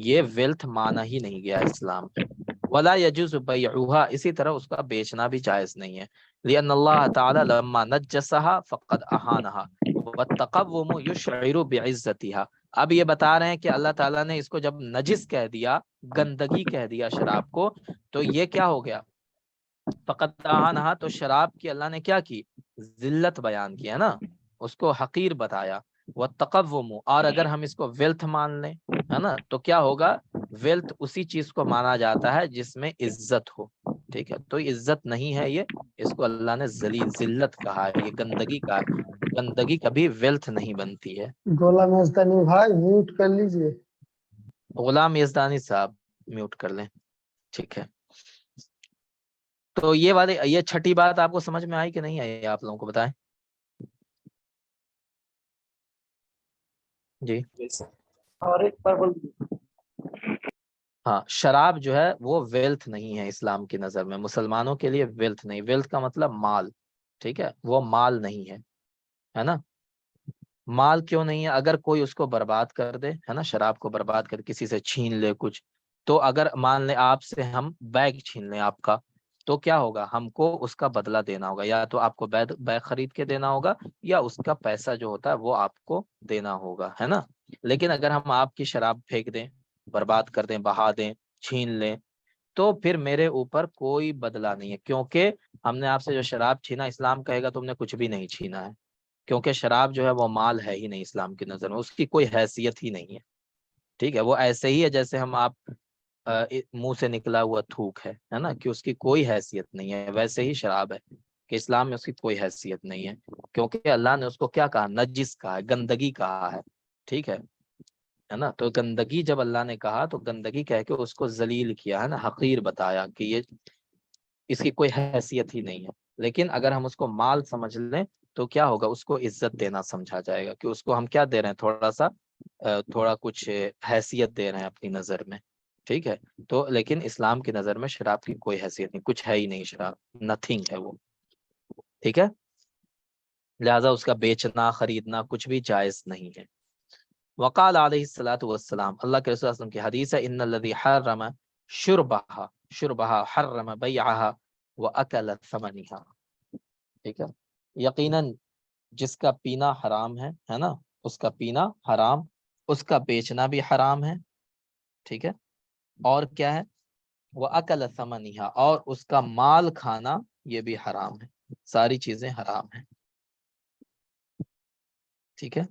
یہ ویلتھ مانا ہی نہیں گیا اسلام میں۔ ولا يجوز بیعوها، اسی طرح اس کا بیچنا بھی جائز نہیں ہے، لأن اللہ تعالی لما نجسها فقد اہانها والتقوم یشعر بعزتها۔ اب یہ بتا رہے ہیں کہ اللہ تعالیٰ نے اس کو جب نجس کہہ دیا، گندگی کہہ دیا شراب کو، تو یہ کیا ہو گیا، فقط اہانها، تو شراب کی اللہ نے کیا کی، ذلت بیان کی ہے نا، اس کو حقیر بتایا، والتقوم، اور اگر ہم اس کو ویلتھ مان لیں ہے نا، تو کیا ہوگا، ویلتھ اسی چیز کو مانا جاتا ہے جس میں عزت ہو، ٹھیک ہے، تو عزت نہیں ہے یہ، اس کو اللہ نے ذلت کہا ہے، یہ گندگی کا ہے، گندگی کبھی ویلتھ نہیں بنتی ہے۔ غلام مستانی بھائی میوٹ کر لیجئے۔ غلام یزدانی صاحب میوٹ کر لیں، ٹھیک ہے۔ تو یہ والے، یہ چھٹی بات آپ کو سمجھ میں آئی کہ نہیں آئی، آپ لوگوں کو بتائیں جی۔ اور ایک بار بول ہاں، شراب جو ہے وہ ویلتھ نہیں ہے اسلام کی نظر میں، مسلمانوں کے لیے ویلتھ نہیں، ویلتھ کا مطلب مال، ٹھیک ہے، وہ مال نہیں ہے نا، مال کیوں نہیں ہے، اگر کوئی اس کو برباد کر دے ہے نا، شراب کو برباد کر کسی سے چھین لے کچھ، تو اگر مان لیں آپ سے ہم بیگ چھین لیں آپ کا، تو کیا ہوگا، ہم کو اس کا بدلہ دینا ہوگا، یا تو آپ کو بیگ خرید کے دینا ہوگا، یا اس کا پیسہ جو ہوتا ہے وہ آپ کو دینا ہوگا، ہے نا۔ لیکن اگر ہم آپ کی شراب پھینک دیں، برباد کر دیں، بہا دیں، چھین لیں، تو پھر میرے اوپر کوئی بدلہ نہیں ہے، کیونکہ ہم نے آپ سے جو شراب چھینا، اسلام کہے گا تم نے کچھ بھی نہیں چھینا ہے، کیونکہ شراب جو ہے وہ مال ہے ہی نہیں اسلام کی نظر میں، اس کی کوئی حیثیت ہی نہیں ہے، ٹھیک ہے، وہ ایسے ہی ہے جیسے ہم آپ منہ سے نکلا ہوا تھوک ہے نا، کہ اس کی کوئی حیثیت نہیں ہے، ویسے ہی شراب ہے کہ اسلام میں اس کی کوئی حیثیت نہیں ہے، کیونکہ اللہ نے اس کو کیا کہا، نجس کہا ہے، گندگی کہا ہے، ٹھیک ہے نا، تو گندگی جب اللہ نے کہا تو گندگی کہہ کے اس کو ذلیل کیا ہے نا، حقیر بتایا کہ یہ اس کی کوئی حیثیت ہی نہیں ہے۔ لیکن اگر ہم اس کو مال سمجھ لیں تو کیا ہوگا، اس کو عزت دینا سمجھا جائے گا، کہ اس کو ہم کیا دے رہے ہیں، تھوڑا کچھ حیثیت دے رہے ہیں اپنی نظر میں، ٹھیک ہے، تو لیکن اسلام کی نظر میں شراب کی کوئی حیثیت نہیں، کچھ ہے ہی نہیں، شراب نتھنگ ہے وہ، ٹھیک ہے، لہذا اس کا بیچنا خریدنا کچھ بھی جائز نہیں ہے۔ وقال علیہ الصلوۃ والسلام، اللہ کے رسول صلی اللہ علیہ وسلم کی حدیث ہے، ان الذی حرم شربها حرم بیعها واکل ثمنها، ٹھیک ہے، یقیناً جس کا پینا حرام ہے نا، اس کا پینا حرام، اس کا بیچنا بھی حرام ہے، ٹھیک ہے، اور کیا ہے، وَأَكَلَ ثَمَنِهَا، اور اس کا مال کھانا یہ بھی حرام ہے، ساری چیزیں حرام ہیں، ٹھیک ہے،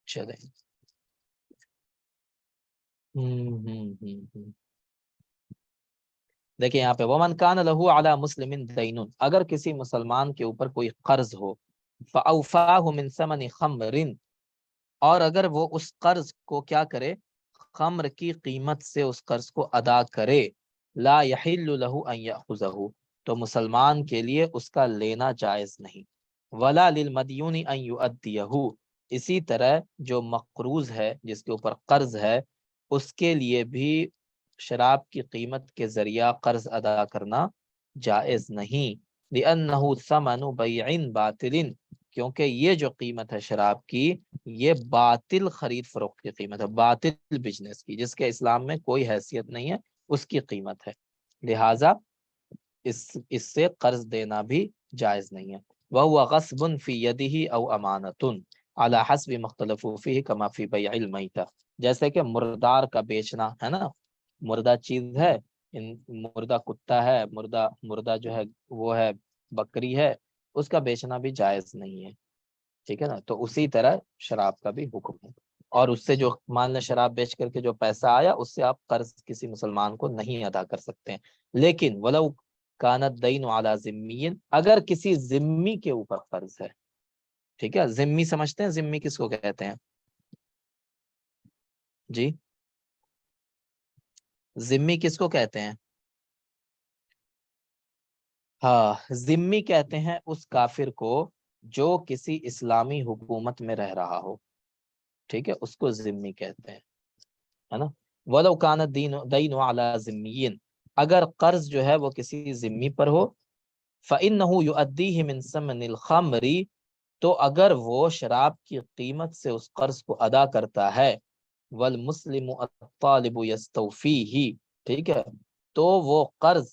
چلیں دیکھیں یہاں پہ، وَمَنْ كَانَ لَهُ عَلَى مُسْلِمٍ دَيْنٌ، اگر کسی مسلمان کے اوپر کوئی قرض ہو، فَأَوْفَاهُ مِنْ ثَمَنِ خَمْرٍ، اور اگر وہ اس قرض کو کیا کرے، خمر کی قیمت سے اس قرض کو ادا کرے، لا يحل له ان يأخذه، تو مسلمان کے لیے اس کا لینا جائز نہیں، ولا للمدیون ان يؤديه، اسی طرح جو مقروض ہے، جس کے اوپر قرض ہے، اس کے لیے بھی شراب کی قیمت کے ذریعہ قرض ادا کرنا جائز نہیں، لأنه ثمن بیع باطل، کیونکہ یہ جو قیمت ہے شراب کی، یہ باطل خرید فروخت کی قیمت ہے، باطل بزنس کی، جس کے اسلام میں کوئی حیثیت نہیں ہے، اس کی قیمت ہے، لہٰذا اس سے قرض دینا بھی جائز نہیں ہے۔ وَهُوَ غَصْبٌ فِي يَدِهِ أَوْ أَمَانَةٌ عَلَى حَسْبِ مَا اخْتَلَفُوا فِيهِ كَمَا فِي بَيْعِ الْمَيْتَةِ، جیسے کہ مردار کا بیچنا ہے نا، مردہ چیز ہے، مردہ کتا ہے، مردہ جو ہے وہ ہے، بکری ہے، اس کا بیچنا بھی جائز نہیں ہے، ٹھیک ہے نا، تو اسی طرح شراب کا بھی حکم ہے، اور اس سے جو مان لیں شراب بیچ کر کے جو پیسہ آیا، اس سے آپ قرض کسی مسلمان کو نہیں ادا کر سکتے ہیں، لیکن ولو کانت دین علی ذمی، اگر کسی ذمی کے اوپر قرض ہے، ٹھیک ہے، ذمی سمجھتے ہیں، ذمی کس کو کہتے ہیں جی، ذمی کس کو کہتے ہیں؟ ہاں، ذمی کہتے ہیں اس کافر کو جو کسی اسلامی حکومت میں رہ رہا ہو، ٹھیک ہے، اس کو ذمی کہتے ہیں، ہے نا. وَلَوْ كَانَ الدَّيْنُ عَلَى ذِمِّيٍّ، اگر قرض جو ہے وہ کسی ذمی پر ہو، فَإِنَّهُ يُؤَدِّيهِ مِنْ ثَمَنِ الْخَمْرِ، تو اگر وہ شراب کی قیمت سے اس قرض کو ادا کرتا ہے، وَالْمُسْلِمُ الطَّالِبُ يَسْتَوْفِيهِ، ٹھیک ہے، تو وہ قرض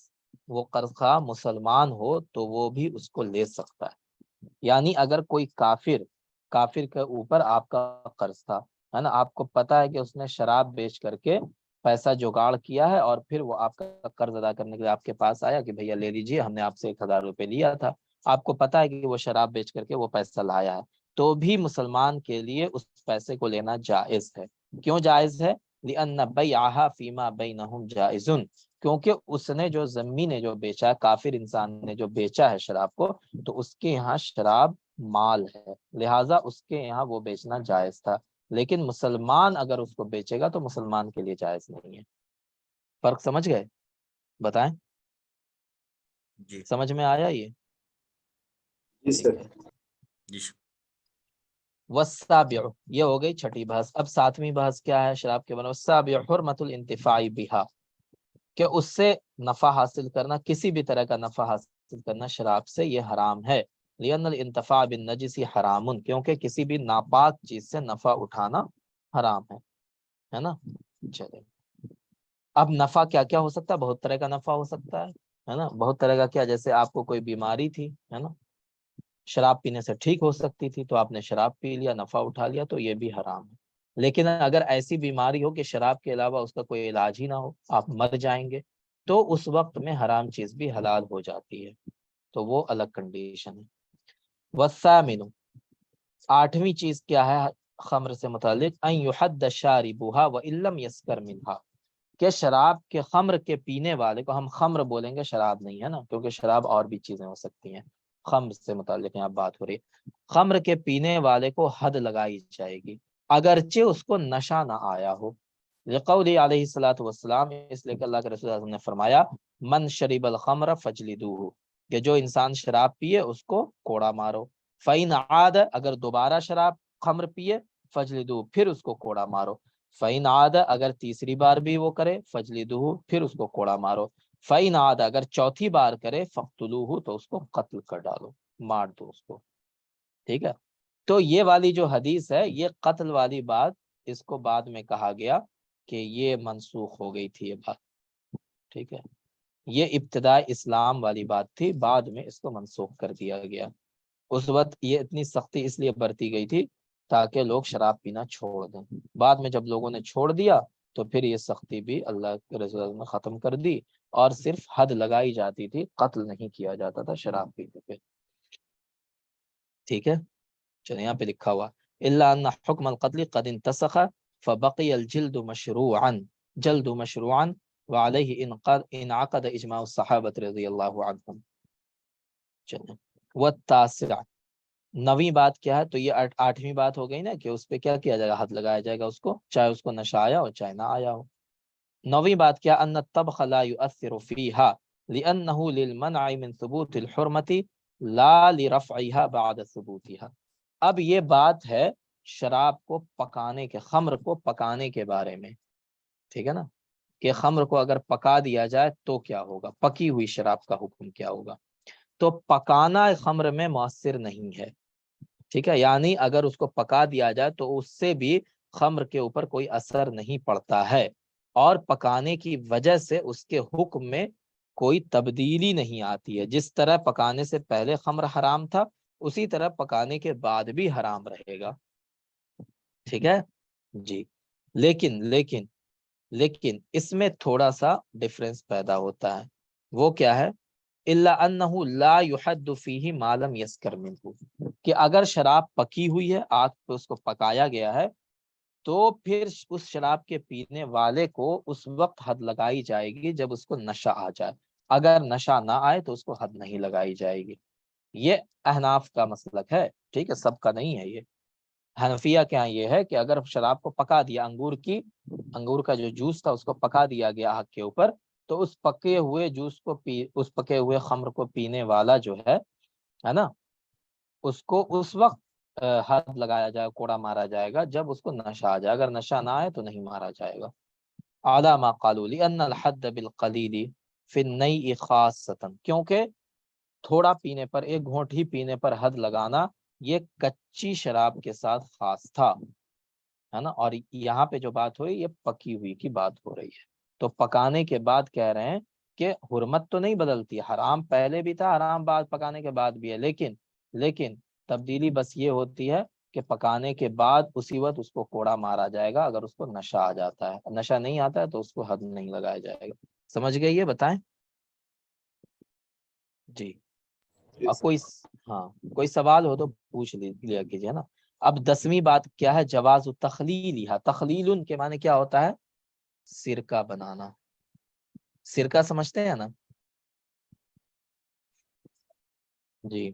خواہ مسلمان ہو تو وہ بھی اس کو لے سکتا ہے. یعنی اگر کوئی کافر کے اوپر آپ کا قرض تھا، ہے نا، آپ کو پتا ہے کہ اس نے شراب بیچ کر کے پیسہ جگاڑ کیا ہے، اور پھر وہ آپ کا قرض ادا کرنے کے لیے آپ کے پاس آیا کہ بھیا لے لیجیے، ہم نے آپ سے 1000 روپے لیا تھا، آپ کو پتا ہے کہ وہ شراب بیچ کر کے وہ پیسہ لایا ہے، تو بھی مسلمان کے لیے اس پیسے کو لینا جائز ہے. کیوں جائز ہے؟ لِأَنَّ بَيْعَهَا فِي مَا بَيْنَهُمْ جَائِزٌ، کیونکہ اس نے جو ذمی نے جو بیچا ہے، کافر انسان نے جو بیچا ہے شراب کو، تو اس کے یہاں شراب مال ہے، لہٰذا اس کے یہاں وہ بیچنا جائز تھا. لیکن مسلمان اگر اس کو بیچے گا تو مسلمان کے لیے جائز نہیں ہے. فرق سمجھ گئے؟ بتائیں، جی سمجھ میں آیا یہ؟ جی ٹھیک ہے. جی والسابع، یہ ہو گئی چھٹی بحث. اب ساتویں بحث کیا ہے شراب کے بارے میں؟ والسابع حرمت الانتفاع بها، کہ اس سے نفع حاصل کرنا، کسی بھی طرح کا نفع حاصل کرنا شراب سے یہ حرام ہے. لأن الانتفاع بالنجس حرام، کیونکہ کسی بھی ناپاک چیز سے نفع اٹھانا حرام ہے نا. چلے، اب نفع کیا کیا ہو سکتا ہے؟ بہت طرح کا نفع ہو سکتا ہے نا. بہت طرح کا کیا؟ جیسے آپ کو کوئی بیماری تھی، ہے نا، شراب پینے سے ٹھیک ہو سکتی تھی، تو آپ نے شراب پی لیا، نفع اٹھا لیا، تو یہ بھی حرام ہے. لیکن اگر ایسی بیماری ہو کہ شراب کے علاوہ اس کا کوئی علاج ہی نہ ہو، آپ مر جائیں گے، تو اس وقت میں حرام چیز بھی حلال ہو جاتی ہے، تو وہ الگ کنڈیشن ہے. والثامن، آٹھویں چیز کیا ہے خمر سے متعلق؟ ان یحد شاربها وان لم یسکر منها، کہ شراب کے خمر کے پینے والے کو، ہم خمر بولیں گے شراب نہیں، ہے نا، کیونکہ شراب اور بھی چیزیں ہو سکتی ہیں، خمر سے متعلق یہاں بات ہو رہی ہے. خمر کے پینے والے کو حد لگائی جائے گی اگرچہ اس کو نشہ نہ آیا ہو. لقول علیہ الصلوۃ والسلام، اس لیے کہ اللہ کے رسول صلی اللہ علیہ وسلم نے فرمایا من شرب الخمر فجلدوہ، کہ جو انسان شراب پیے اس کو کوڑا مارو. فإن عاد، اگر دوبارہ شراب خمر پیے، فجلدوہ، پھر اس کو کوڑا مارو. فإن عاد، اگر تیسری بار بھی وہ کرے، فجلدوہ، پھر اس کو کوڑا مارو. فإن عاد، اگر چوتھی بار کرے، فقتلوہ، تو اس کو قتل کر ڈالو، مار دو اس کو. ٹھیک ہے، تو یہ والی جو حدیث ہے، یہ قتل والی بات، اس کو بعد میں کہا گیا کہ یہ منسوخ ہو گئی تھی یہ بات. ٹھیک ہے، یہ ابتدائی اسلام والی بات تھی، بعد میں اس کو منسوخ کر دیا گیا. اس وقت یہ اتنی سختی اس لیے برتی گئی تھی تاکہ لوگ شراب پینا چھوڑ دیں. بعد میں جب لوگوں نے چھوڑ دیا تو پھر یہ سختی بھی اللہ کے رسول نے ختم کر دی، اور صرف حد لگائی جاتی تھی، قتل نہیں کیا جاتا تھا شراب پینے پہ. ٹھیک ہے، چلیں یہاں پہ لکھا ہوا الا ان حکم القتل قد انتسخ فبقي الجلد مشروعا، جلد مشروعا وعليه انعقد اجماع الصحابہ رضی اللہ عنہم. چلیں، والتاسع، نویں بات کیا ہے؟ تو یہ آٹھویں بات ہو گئی نا کہ اس پہ کیا کیا جائے گا؟ حد لگایا جائے گا اس کو، چاہے اس کو نشہ آیا ہو چاہے نہ آیا ہو. نویں بات کیا؟ ان الطبخ لا يؤثر فيها لانه للمنع من ثبوت الحرمة لا لرفعها بعد ثبوتها. اب یہ بات ہے شراب کو پکانے کے، خمر کو پکانے کے بارے میں. ٹھیک ہے نا، کہ خمر کو اگر پکا دیا جائے تو کیا ہوگا، پکی ہوئی شراب کا حکم کیا ہوگا؟ تو پکانا خمر میں مؤثر نہیں ہے. ٹھیک ہے، یعنی اگر اس کو پکا دیا جائے تو اس سے بھی خمر کے اوپر کوئی اثر نہیں پڑتا ہے، اور پکانے کی وجہ سے اس کے حکم میں کوئی تبدیلی نہیں آتی ہے. جس طرح پکانے سے پہلے خمر حرام تھا، اسی طرح پکانے کے بعد بھی حرام رہے گا. ٹھیک ہے جی. لیکن اس میں تھوڑا سا ڈفرنس پیدا ہوتا ہے. وہ کیا ہے؟ الا انه لا يحد فيه ما لم يسكر منه، کہ اگر شراب پکی ہوئی ہے، آگ پہ اس کو پکایا گیا ہے، تو پھر اس شراب کے پینے والے کو اس وقت حد لگائی جائے گی جب اس کو نشہ آ جائے. اگر نشہ نہ آئے تو اس کو حد نہیں لگائی جائے گی. یہ احناف کا مسلک ہے، ٹھیک ہے، سب کا نہیں ہے یہ. حنفیہ کے یہاں یہ ہے کہ اگر شراب کو پکا دیا، انگور کا جو جوس تھا اس کو پکا دیا گیا آگ کے اوپر، تو اس پکے ہوئے جوس کو اس پکے ہوئے خمر کو پینے والا جو ہے نا، اس کو اس وقت حد لگایا جائے، کوڑا مارا جائے گا جب اس کو نشہ آ جائے، اگر نشہ نہ آئے تو نہیں مارا جائے گا۔ اعلیٰ ما قالوا لأن الحد بالقلیل فی النیء خاصۃ، کیونکہ تھوڑا پینے پر، ایک گھونٹ ہی پینے پر حد لگانا یہ کچی شراب کے ساتھ خاص تھا، ہے نا، اور یہاں پہ جو بات ہوئی یہ پکی ہوئی کی بات ہو رہی ہے۔ تو پکانے کے بعد کہہ رہے ہیں کہ حرمت تو نہیں بدلتی، حرام پہلے بھی تھا، حرام بعد پکانے کے بعد بھی ہے، لیکن تبدیلی بس یہ ہوتی ہے کہ پکانے کے بعد اسی وقت اس کو کوڑا مارا جائے گا اگر اس کو نشہ آ جاتا ہے، نشہ نہیں آتا ہے تو اس کو حد نہیں لگایا جائے گا۔ سمجھ گئے یہ؟ بتائیں جی۔ جی اب سر۔ کوئی سوال ہو تو پوچھ لیا کیجیے نا۔ اب 10ویں بات کیا ہے؟ جواز تخلیلھا، تخلیل کے معنی کیا ہوتا ہے؟ سرکہ بنانا۔ سرکہ سمجھتے ہیں نا؟ جی،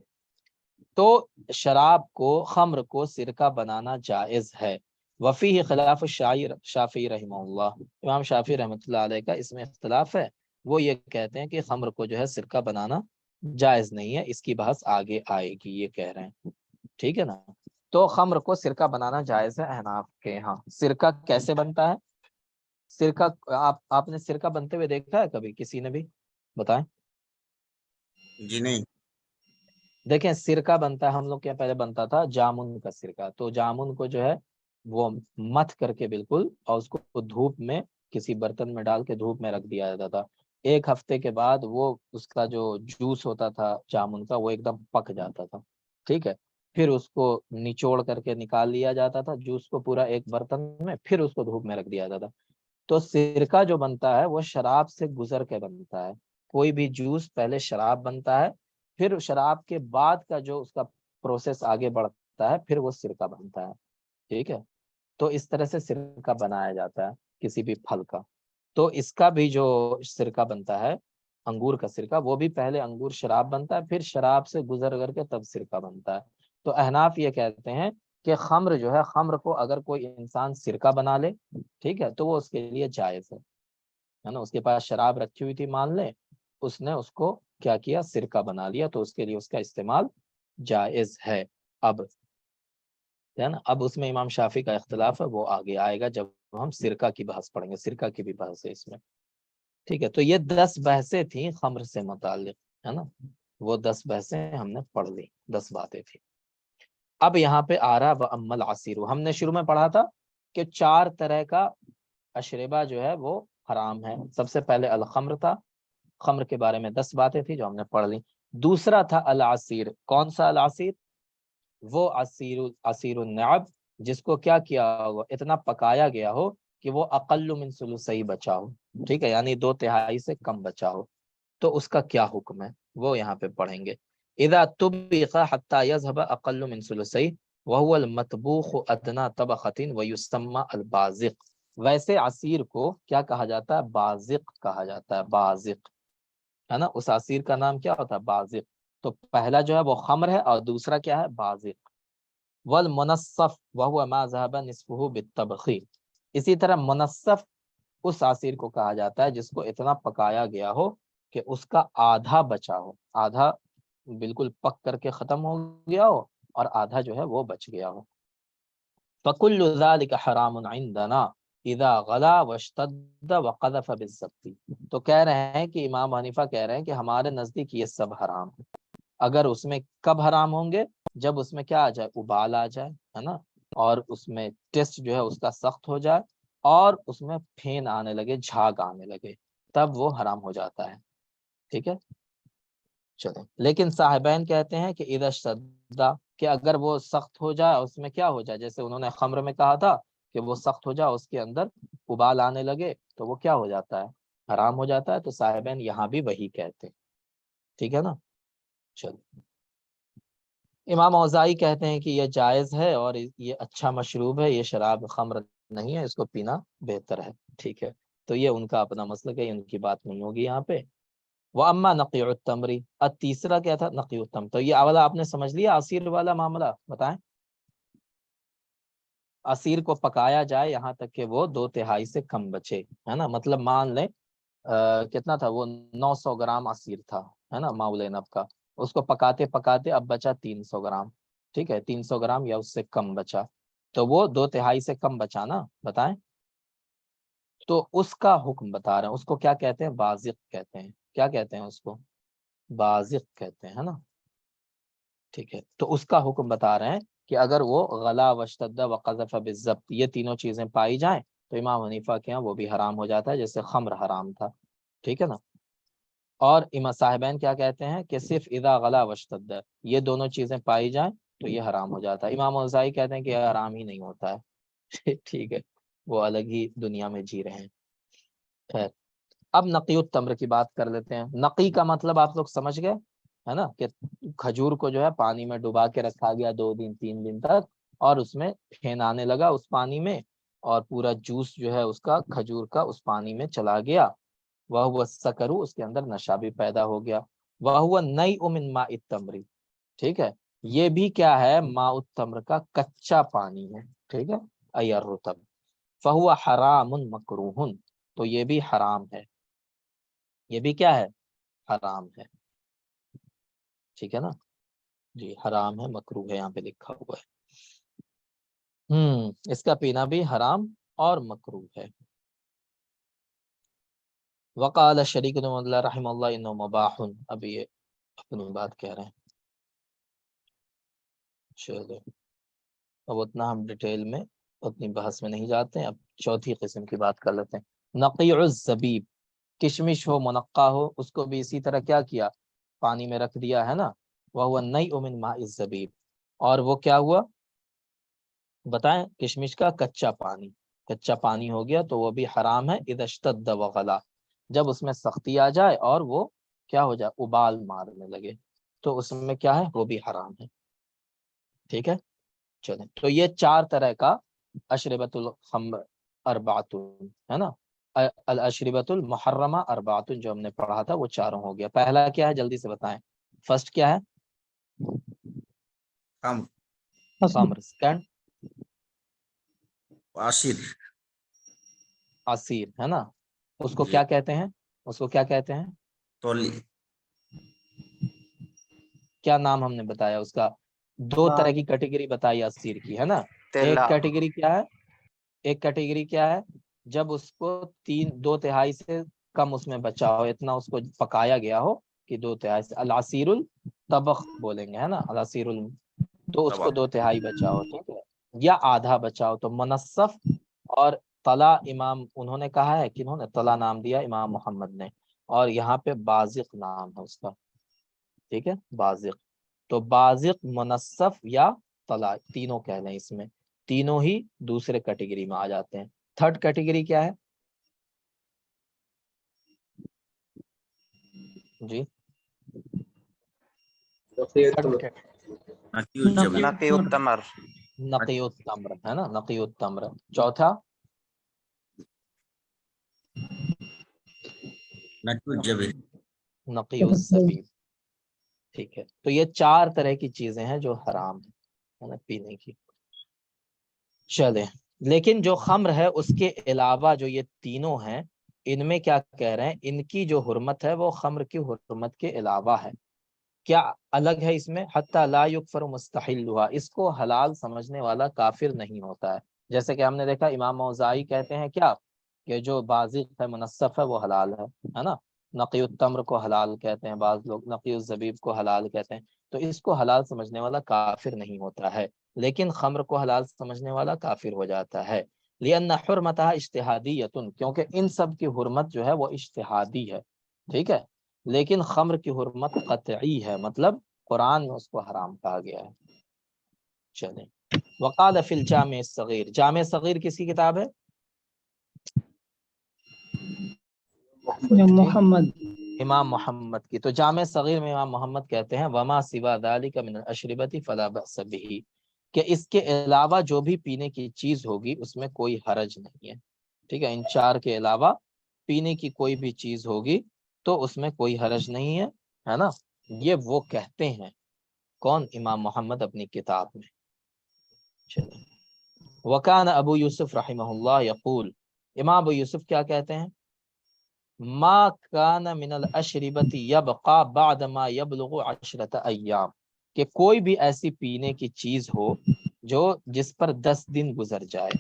تو شراب کو، خمر کو سرکہ بنانا جائز ہے۔ وفیہ خلاف شافعی رحمہ اللہ، امام شافعی رحمۃ اللہ علیہ کا اس میں اختلاف ہے، وہ یہ کہتے ہیں کہ خمر کو جو ہے سرکہ بنانا جائز نہیں ہے، اس کی بحث آگے آئے گی، یہ کہہ رہے ہیں، ٹھیک ہے نا۔ تو خمر کو سرکہ بنانا جائز ہے احناف کے ہاں۔ سرکہ کیسے بنتا ہے؟ سرکہ آپ نے سرکہ بنتے ہوئے دیکھا ہے کبھی کسی نے بھی؟ بتائیں۔ جی نہیں۔ دیکھیں سرکہ بنتا ہے، ہم لوگ کے پہلے بنتا تھا جامن کا سرکہ، تو جامن کو جو ہے وہ متھ کر کے بالکل، اور اس کو دھوپ میں کسی برتن میں ڈال کے دھوپ میں رکھ دیا جاتا تھا، ایک ہفتے کے بعد وہ اس کا جو جوس ہوتا تھا جامن کا وہ ایک دم پک جاتا تھا، ٹھیک ہے، پھر اس کو نچوڑ کر کے نکال لیا جاتا تھا جوس کو پورا ایک برتن میں، پھر اس کو دھوپ میں رکھ دیا جاتا تھا۔ تو سرکہ جو بنتا ہے وہ شراب سے گزر کے بنتا ہے، کوئی بھی جوس پہلے شراب بنتا ہے، پھر شراب کے بعد کا جو اس کا پروسیس آگے بڑھتا ہے پھر وہ سرکہ بنتا ہے، ٹھیک ہے۔ تو اس طرح سے سرکہ بنایا جاتا ہے کسی بھی پھل کا۔ تو اس کا بھی جو سرکہ بنتا ہے، انگور کا سرکہ، وہ بھی پہلے انگور شراب بنتا ہے، پھر شراب سے گزر کر کے تب سرکہ بنتا ہے۔ تو احناف یہ کہتے ہیں کہ خمر جو ہے، خمر کو اگر کوئی انسان سرکہ بنا لے، ٹھیک ہے، تو وہ اس کے لیے جائز ہے نا، اس کے پاس شراب رکھی ہوئی تھی مان لے، اس نے اس کو کیا کیا، سرکہ بنا لیا، تو اس کے لیے اس کا استعمال جائز ہے۔ اب ہے نا، اب اس میں امام شافعی کا اختلاف ہے، وہ آگے آئے گا جب ہم سرکہ کی بحث پڑھیں گے، سرکہ کی بھی بحث ہے اس میں، ٹھیک ہے۔ تو یہ 10 بحثیں تھیں خمر سے متعلق، ہے نا، وہ 10 بحثیں ہم نے پڑھ لی، 10 باتیں تھیں۔ اب یہاں پہ آ رہا وَأَمَّا الْعَصِيرُ، ہم نے شروع میں پڑھا تھا کہ 4 طرح کا اشربہ جو ہے وہ حرام ہے۔ سب سے پہلے الخمر تھا، خمر کے بارے میں 10 باتیں تھیں جو ہم نے پڑھ لی۔ دوسرا تھا العصیر، کون سا العصیر؟ وہ عصیر النعب، جس کو کیا کیا ہو، اتنا پکایا گیا ہو کہ وہ اقل من ثلثی بچا ہو، ٹھیک ہے، یعنی 2/3 سے کم بچا ہو، تو اس کا کیا حکم ہے وہ یہاں پہ پڑھیں گے۔ اذا طبخ حتى يذهب اقل من ثلثی وهو المطبوخ ادنى طبخة ويسمى البازق، ویسے عصیر کو کیا کہا جاتا ہے؟ بازق کہا جاتا ہے، بازق، ہے نا، اس عصیر کا نام کیا ہوتا ہے؟ بازق۔ تو پہلا جو ہے وہ خمر ہے، اور دوسرا کیا ہے؟ بازق۔ والمنصف وهو ما ذهب نصفه بالطبخ، اسی طرح منصف اس عصیر کو کہا جاتا ہے جس کو اتنا پکایا گیا ہو کہ اس کا آدھا بچا ہو، آدھا بالکل پک کر کے ختم ہو گیا ہو اور آدھا جو ہے وہ بچ گیا ہو۔ فَكُلُّ ذَلِكَ حَرَامٌ عِنْدَنَا اذا غلا واشتد وقذف بالضبط، تو کہہ رہے ہیں کہ امام حنیفہ کہہ رہے ہیں کہ ہمارے نزدیک یہ سب حرام ہے۔ اگر اس میں کب حرام ہوں گے؟ جب اس میں کیا آ جائے؟ ابال آ جائے، ہے نا، اور اس میں ٹیسٹ جو ہے اس کا سخت ہو جائے، اور اس میں پھین آنے لگے، جھاگ آنے لگے، تب وہ حرام ہو جاتا ہے، ٹھیک ہے۔ چلیں، لیکن صاحبین کہتے ہیں کہ اذا اشتد، کہ اگر وہ سخت ہو جائے، اس میں کیا ہو جائے، جیسے انہوں نے خمر میں کہا تھا کہ وہ سخت ہو جائے، اس کے اندر ابال آنے لگے، تو وہ کیا ہو جاتا ہے؟ حرام ہو جاتا ہے۔ تو صاحبین یہاں بھی وہی کہتے ہیں، ٹھیک ہے نا۔ چلو، امام اوزاعی کہتے ہیں کہ یہ جائز ہے اور یہ اچھا مشروب ہے، یہ شراب خمر نہیں ہے، اس کو پینا بہتر ہے، ٹھیک ہے۔ تو یہ ان کا اپنا مسلک ہے، ان کی بات نہیں ہوگی یہاں پہ۔ وَأَمَّا نَقِيعُ التَّمْرِ، تیسرا کیا تھا؟ نقیع التمر۔ تو یہ اولا آپ نے سمجھ لیا عصیر والا معاملہ، بتائیں۔ اسیر کو پکایا جائے یہاں تک کہ وہ 2/3 سے کم بچے، ہے نا، مطلب مان لیں کتنا تھا وہ 900 گرام اسیر تھا، ہے نا، ماؤل عنب کا، اس کو پکاتے پکاتے اب بچا 300 گرام، ٹھیک ہے، 300 گرام یا اس سے کم بچا، تو وہ 2/3 سے کم بچا نا، بتائیں، تو اس کا حکم بتا رہے ہیں، اس کو کیا کہتے ہیں؟ بازق کہتے ہیں، کیا کہتے ہیں اس کو؟ بازق کہتے ہیں، ہے نا، ٹھیک ہے، تو اس کا حکم بتا رہے ہیں کہ اگر وہ غلا واشتد وقذف بالضبط یہ تینوں چیزیں پائی جائیں تو امام حنیفہ کے ہاں وہ بھی حرام ہو جاتا ہے، جیسے خمر حرام تھا، ٹھیک ہے نا۔ اور امام صاحبین کیا کہتے ہیں کہ صرف اذا غلا واشتد یہ دونوں چیزیں پائی جائیں تو یہ حرام ہو جاتا ہے، امام اوزاعی کہتے ہیں کہ یہ حرام ہی نہیں ہوتا ہے ٹھیک ہے، وہ الگ ہی دنیا میں جی رہے ہیں۔ خیر، اب نقی التمر کی بات کر لیتے ہیں۔ نقی کا مطلب آپ لوگ سمجھ گئے، ہے نا، کہ کھجور کو جو ہے پانی میں ڈبا کے رکھا گیا 2 دن 3 دن تک، اور اس میں پھین آنے لگا اس پانی میں، اور پورا جوس جو ہے اس کا کھجور کا اس پانی میں چلا گیا، وہ سکرو اس کے اندر نشہ بھی پیدا ہو گیا، وہ نئی من ماء التمر، ٹھیک ہے، یہ بھی کیا ہے؟ ماء التمر کا کچا پانی ہے، ٹھیک ہے، ای الرطب، فہو حرام مکروہ، تو یہ بھی حرام ہے، یہ بھی کیا ہے؟ حرام ہے، ٹھیک ہے نا، جی حرام ہے، مکروہ ہے، یہاں پہ لکھا ہوا ہے، اس کا پینا بھی حرام اور مکروہ ہے۔ وقال شریک بن اللہ رحمہ اللہ انه مباح، اب یہ اپنی بات کہہ رہے ہیں، چلو اب اتنا ہم ڈیٹیل میں اتنی بحث میں نہیں جاتے ہیں، اب چوتھی قسم کی بات کر لیتے ہیں۔ نقیع الزبیب، کشمش ہو منقع ہو اس کو بھی اسی طرح کیا کیا؟ پانی میں رکھ دیا، ہے نا، وہ نئی من ماء الزبیب، اور وہ کیا ہوا بتائیں؟ کشمش کا کچا پانی، کچا پانی ہو گیا تو وہ بھی حرام ہے، اذا اشتد وغلا، جب اس میں سختی آ جائے اور وہ کیا ہو جائے؟ ابال مارنے لگے، تو اس میں کیا ہے؟ وہ بھی حرام ہے، ٹھیک ہے۔ چلیں، تو یہ 4 طرح کا اشربۃ الخمر اربعۃ، ہے نا، الاشربۃ المحرمہ اربعۃ جو ہم نے پڑھا تھا وہ چاروں ہو گیا۔ پہلا کیا ہے جلدی سے بتائیں، فرسٹ کیا ہے؟ خمر، سیکنڈ عاشر، عصیر، ہے نا، اس کو جی کیا کہتے ہیں؟ اس کو کیا کہتے ہیں؟ تولی، کیا نام ہم نے بتایا اس کا؟ 2 طرح کی کیٹیگری بتائی عصیر کی، ہے نا، ایک کیٹیگری کیا ہے؟ ایک کیٹیگری کیا ہے؟ جب اس کو 2/3 سے کم اس میں بچا ہو، اتنا اس کو پکایا گیا ہو کہ 2/3 سے، العصیر الطبخ بولیں گے، ہے نا، العصیر تو اس کو 2/3 بچا ہو، ٹھیک ہے، یا آدھا بچا ہو، تو منصف اور طلا امام انہوں نے کہا ہے، کنہوں نے طلا نام دیا؟ امام محمد نے، اور یہاں پہ بازق نام ہے اس کا، ٹھیک ہے، بازق، تو بازق، منصف یا طلا، تینوں کہہ لیں، اس میں تینوں ہی دوسرے کیٹیگری میں آ جاتے ہیں۔ تھرڈ کیٹیگری کیا ہے جی؟ نقی التمر، نقی التمر، ہے نا، نقی التمر۔ چوتھا نقی الزبیب، ٹھیک ہے، تو یہ 4 طرح کی چیزیں ہیں جو حرام ہیں، ہے نا، پینے کی۔ چلے، لیکن جو خمر ہے اس کے علاوہ جو یہ تینوں ہیں، ان میں کیا کہہ رہے ہیں؟ ان کی جو حرمت ہے وہ خمر کی حرمت کے علاوہ ہے، کیا الگ ہے اس میں؟ حتی لا یکفر مستحلھا، اس کو حلال سمجھنے والا کافر نہیں ہوتا ہے، جیسے کہ ہم نے دیکھا امام اوزاعی کہتے ہیں کیا کہ جو بازق ہے، منصف ہے، وہ حلال ہے نا، نقی التمر کو حلال کہتے ہیں، بعض لوگ نقی الزبیب کو حلال کہتے ہیں، تو اس کو حلال سمجھنے والا کافر نہیں ہوتا ہے، لیکن خمر کو حلال سمجھنے والا کافر ہو جاتا ہے، لأن حرمتها اجتہادیۃ، کیونکہ ان سب کی حرمت جو ہے وہ اجتہادی ہے، ٹھیک ہے، لیکن خمر کی حرمت قطعی ہے، مطلب قرآن میں اس کو حرام کہا گیا ہے۔ چلیں، وقال فی الجامع الصغیر، جامع صغیر کس کی کتاب ہے؟ محمد، امام محمد کی، تو جامع صغیر میں امام محمد کہتے ہیں وما سوا ذلک من الاشربۃ فلا بأس به، کہ اس کے علاوہ جو بھی پینے کی چیز ہوگی اس میں کوئی حرج نہیں ہے، ٹھیک ہے، ان 4 کے علاوہ پینے کی کوئی بھی چیز ہوگی تو اس میں کوئی حرج نہیں ہے نا، یہ وہ کہتے ہیں، کون؟ امام محمد اپنی کتاب میں۔ چلیں، وکان ابو یوسف رحمہ اللہ یقول، امام ابو یوسف کیا کہتے ہیں، ما کان من الاشربۃ یبقى بعد ما یبلغ 10 ایام، کہ کوئی بھی ایسی پینے کی چیز ہو جو جس پر 10 دن گزر جائے،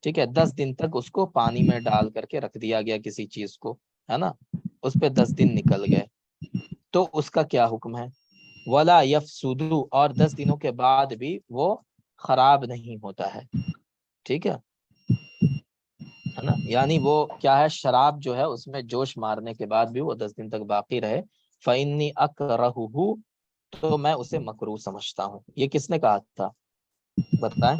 ٹھیک ہے، 10 دن تک اس کو پانی میں ڈال کر کے رکھ دیا گیا کسی چیز کو، ہے نا، اس پہ 10 دن نکل گئے، تو اس کا کیا حکم ہے، ولا یفسد، اور 10 دنوں کے بعد بھی وہ خراب نہیں ہوتا ہے، ٹھیک ہے نا، یعنی وہ کیا ہے، شراب جو ہے اس میں جوش مارنے کے بعد بھی وہ 10 دن تک باقی رہے، فإنی اکرہہ، تو میں اسے مکروہ سمجھتا ہوں۔ یہ کس نے کہا تھا بتائیں؟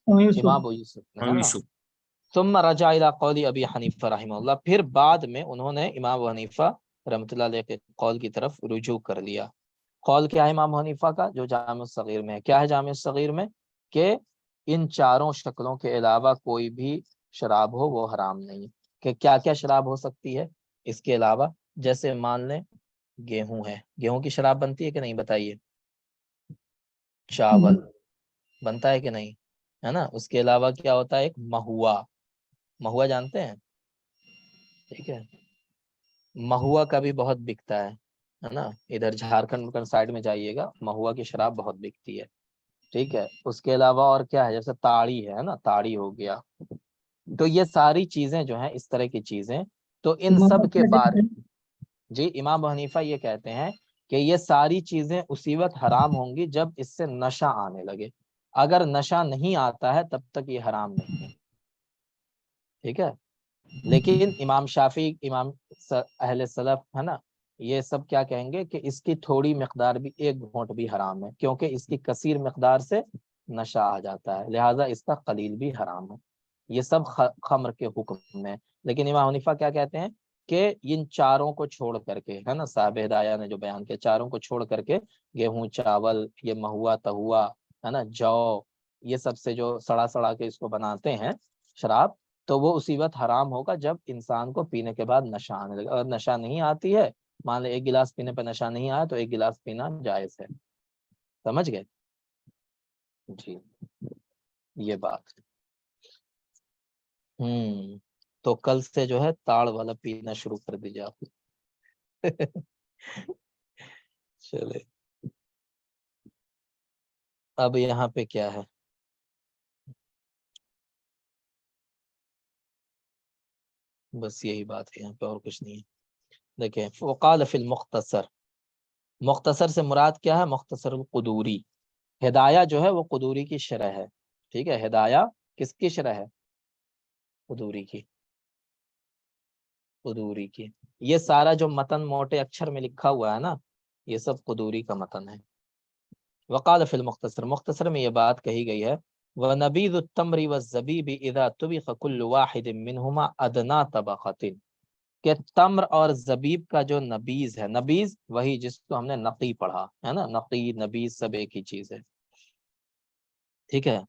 امام ابو یوسف نے، ہے نا۔ ثم رجع الى قول ابی حنیفہ رحمہ اللہ، پھر بعد میں انہوں نے امام ابو حنیفہ رحمۃ اللہ علیہ کے قول کی طرف رجوع کر لیا۔ قول کیا ہے امام حنیفہ کا، جو جامع الصغیر میں ہے، کیا ہے جامع الصغیر میں، کہ ان چاروں شکلوں کے علاوہ کوئی بھی شراب ہو وہ حرام نہیں، کہ کیا کیا شراب ہو سکتی ہے اس کے علاوہ، جیسے مان لیں گیہوں ہے، گیہوں کی شراب بنتی ہے کہ نہیں بتائیے، چاول بنتا ہے کہ نہیں، ہے نا، اس کے علاوہ کیا ہوتا ہے، ایک مہوا، مہوا جانتے ہیں، ٹھیک ہے، مہوا کا بھی بہت بکتا ہے نا، ادھر جھارکھنڈ سائڈ میں جائیے گا، مہوا کی شراب بہت بکتی ہے، ٹھیک ہے، اس کے علاوہ اور کیا ہے، جیسے تاڑی ہے نا، تاڑی ہو گیا، تو یہ ساری چیزیں جو ہیں اس طرح کی چیزیں، تو ان سب کے بارے، جی امام ابو حنیفہ یہ کہتے ہیں کہ یہ ساری چیزیں اسی وقت حرام ہوں گی جب اس سے نشہ آنے لگے، اگر نشہ نہیں آتا ہے تب تک یہ حرام نہیں ہے، ٹھیک ہے، لیکن امام شافعی، امام اہل سلف، ہے نا، یہ سب کیا کہیں گے کہ اس کی تھوڑی مقدار بھی، ایک گھونٹ بھی حرام ہے، کیونکہ اس کی کثیر مقدار سے نشہ آ جاتا ہے، لہٰذا اس کا قلیل بھی حرام ہے، یہ سب خمر کے حکم میں، لیکن امام حنیفہ کیا کہتے ہیں کہ ان چاروں کو چھوڑ کر کے، ہے نا، صاحب ہدایہ نے جو بیان کیا، چاروں کو چھوڑ کر کے، گیہوں، چاول، یہ مہوا تہوا، ہے نا، جو، یہ سب سے جو سڑا سڑا کے اس کو بناتے ہیں شراب، تو وہ اسی وقت حرام ہوگا جب انسان کو پینے کے بعد نشہ آنے لگے، اگر نشہ نہیں آتی ہے، مان لیں ایک گلاس پینے پہ نشہ نہیں آیا تو ایک گلاس پینا جائز ہے، سمجھ گئے، جی یہ بات تو کل سے جو ہے تاڑ والا پینا شروع کر دیجیے آپ چلے، اب یہاں پہ کیا ہے، بس یہی بات ہے یہاں پہ، اور کچھ نہیں ہے، دیکھیں وقال فی المختصر، مختصر سے مراد کیا ہے، مختصر القدوری، ہدایہ جو ہے وہ قدوری کی شرح ہے، ٹھیک ہے، ہدایہ کس کی شرح ہے، قدوری کی، قدوری کی، یہ سارا جو متن موٹے اکچر میں لکھا ہوا ہے نا، یہ سب قدوری کا متن ہے۔ وقال فی المختصر، مختصر میں یہ بات کہی گئی ہے، وَنَبِيذُ التَّمْرِ وَالزَّبِيبِ إِذَا طُبِخَ كُلُّ وَاحِدٍ مِّنْهُمَا أَدْنَىٰ طَبَقَةٍ، کہ تمر اور زبیب کا جو نبیذ ہے، نبیذ وہی جس کو ہم نے نقی پڑھا ہے نا، نقی نبیذ سب ایک ہی چیز ہے، ٹھیک ہے،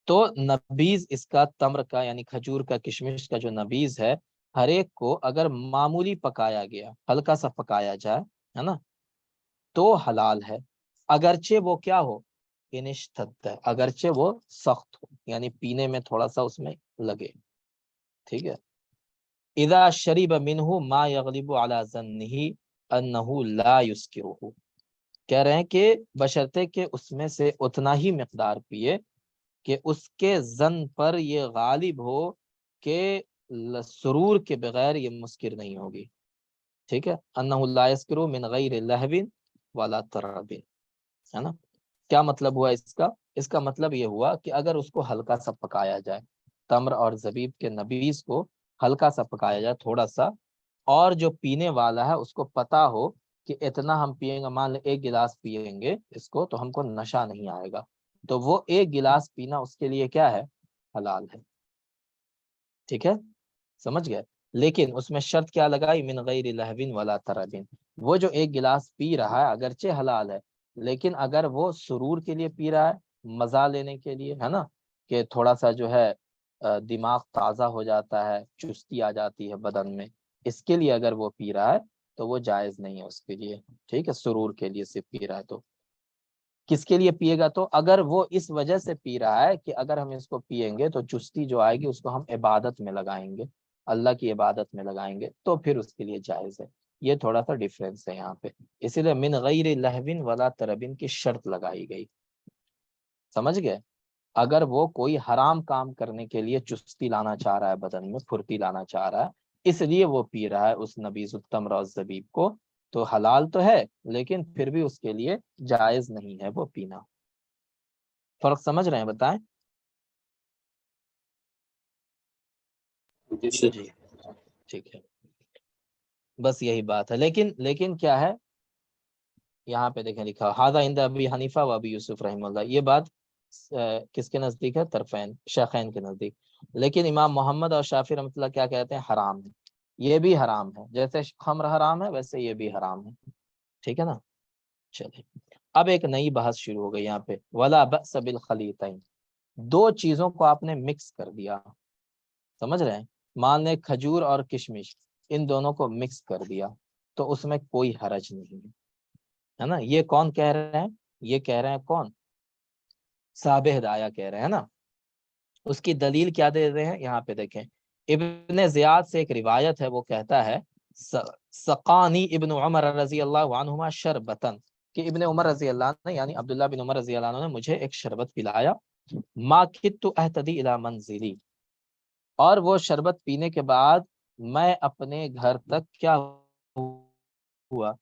تو نبیذ اس کا، تمر کا یعنی کھجور کا، کشمش کا جو نبیذ ہے، ہر ایک کو اگر معمولی پکایا گیا، ہلکا سا پکایا جائے، ہے نا، تو حلال ہے، اگرچہ وہ کیا ہو، انشتد، اگرچہ وہ سخت ہو، یعنی پینے میں تھوڑا سا اس میں لگے، ٹھیک ہے، اذا شرب منہ ما یغلب علی ظنہ انہ لا یسکرہ، کہہ رہے ہیں کہ بشرطے کہ اس میں سے اتنا ہی مقدار پیے کہ اس کے ظن پر یہ غالب ہو کہ سرور کے بغیر یہ مسکر نہیں ہوگی، ٹھیک ہے، انہ لا یسکر من غیر لہو ولا ترب، ہے نا، کیا مطلب ہوا اس کا، اس کا مطلب یہ ہوا کہ اگر اس کو ہلکا سا پکایا جائے، تمر اور زبیب کے نبیذ کو ہلکا سا پکایا جائے تھوڑا سا، اور جو پینے والا ہے اس کو پتا ہو کہ اتنا ہم پیئیں گے، مان لیں ایک گلاس پیئیں گے اس کو تو ہم کو نشہ نہیں آئے گا، تو وہ ایک گلاس پینا اس کے لیے کیا ہے، حلال ہے، ٹھیک ہے، سمجھ گئے، لیکن اس میں شرط کیا لگائی، من غیر لہو ولا ترب، وہ جو ایک گلاس پی رہا ہے اگرچہ حلال ہے، لیکن اگر وہ سرور کے لیے پی رہا ہے، مزہ لینے کے لیے، ہے نا، کہ تھوڑا سا جو ہے دماغ تازہ ہو جاتا ہے، چستی آ جاتی ہے بدن میں، اس کے لیے اگر وہ پی رہا ہے تو وہ جائز نہیں ہے اس کے لیے، ٹھیک ہے، سرور کے لیے صرف پی رہا ہے تو کس کے لیے پیے گا؟ تو اگر وہ اس وجہ سے پی رہا ہے کہ اگر ہم اس کو پیئیں گے تو چستی جو آئے گی اس کو ہم عبادت میں لگائیں گے، اللہ کی عبادت میں لگائیں گے، تو پھر اس کے لیے جائز ہے۔ یہ تھوڑا سا ڈیفرنس ہے یہاں پہ، اسی لیے من غیر لہو ولا تربن کی شرط لگائی گئی، سمجھ گئے؟ اگر وہ کوئی حرام کام کرنے کے لیے چستی لانا چاہ رہا ہے، بدن میں پھرتی لانا چاہ رہا ہے، اس لیے وہ پی رہا ہے اس نبیذ التمر اور زبیب کو، تو حلال تو ہے لیکن پھر بھی اس کے لیے جائز نہیں ہے وہ پینا۔ فرق سمجھ رہے ہیں؟ بتائیں۔ جی جی ٹھیک ہے، بس یہی بات ہے۔ لیکن کیا ہے یہاں پہ دیکھیں لکھا ھذا عند ابی حنیفہ و ابی یوسف رحمہ اللہ، یہ بات کس کے نزدیک ہے؟ طرفین شیخین کے نزدیک۔ لیکن امام محمد اور شافعی رحمۃ اللہ کیا کہتے ہیں؟ حرام ہے، یہ بھی حرام ہے، جیسے خمر حرام ہے ویسے یہ بھی حرام ہے، ٹھیک ہے نا؟ چلیے اب ایک نئی بحث شروع ہو گئی یہاں پہ، ولا بأس بالخلیطین، دو چیزوں کو آپ نے مکس کر دیا، سمجھ رہے ہیں؟ مان لیں کھجور اور کشمش، ان دونوں کو مکس کر دیا تو اس میں کوئی حرج نہیں ہے نا؟ یہ کون کہہ رہے ہیں؟ یہ کہہ رہے ہیں کون؟ صحابہ ہدایہ کہہ رہے ہیں نا۔ اس کی دلیل کیا دے رہے ہیں؟ یہاں پہ دیکھیں، ابن زیاد سے ایک روایت ہے، وہ کہتا ہے سقانی ابن عمر رضی اللہ عنہما شربتن، کہ ابن عمر رضی اللہ عنہ یعنی عبداللہ بن عمر رضی اللہ عنہ نے مجھے ایک شربت پلایا، ما کدت اہتدی الی منزلی، اور وہ شربت پینے کے بعد میں اپنے گھر تک کیا ہوا؟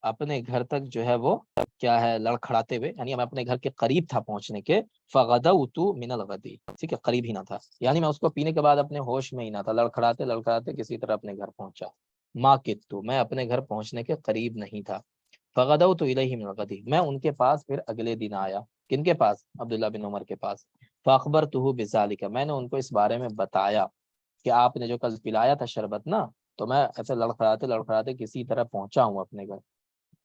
اپنے گھر تک جو ہے وہ کیا ہے لڑکھڑاتے ہوئے، یعنی میں اپنے گھر کے قریب تھا پہنچنے کے، فغدوت من الغدی، ٹھیک ہے، قریب ہی نہ تھا، یعنی میں اس کو پینے کے بعد اپنے ہوش میں ہی نہ تھا، لڑکھڑاتے لڑکھڑاتے کسی طرح اپنے گھر پہنچا، ما کدتو، میں اپنے گھر پہنچنے کے قریب نہیں تھا، فغدوت الیہ من الغدی، میں ان کے پاس پھر اگلے دن آیا، کن کے پاس؟ عبداللہ بن عمر کے پاس، فاخبرتہ بذالک، میں نے ان کو اس بارے میں بتایا کہ آپ نے جو کل پلایا تھا شربت نا، تو میں ایسے لڑکھڑاتے لڑکھڑاتے کسی طرح پہنچا ہوں اپنے گھر۔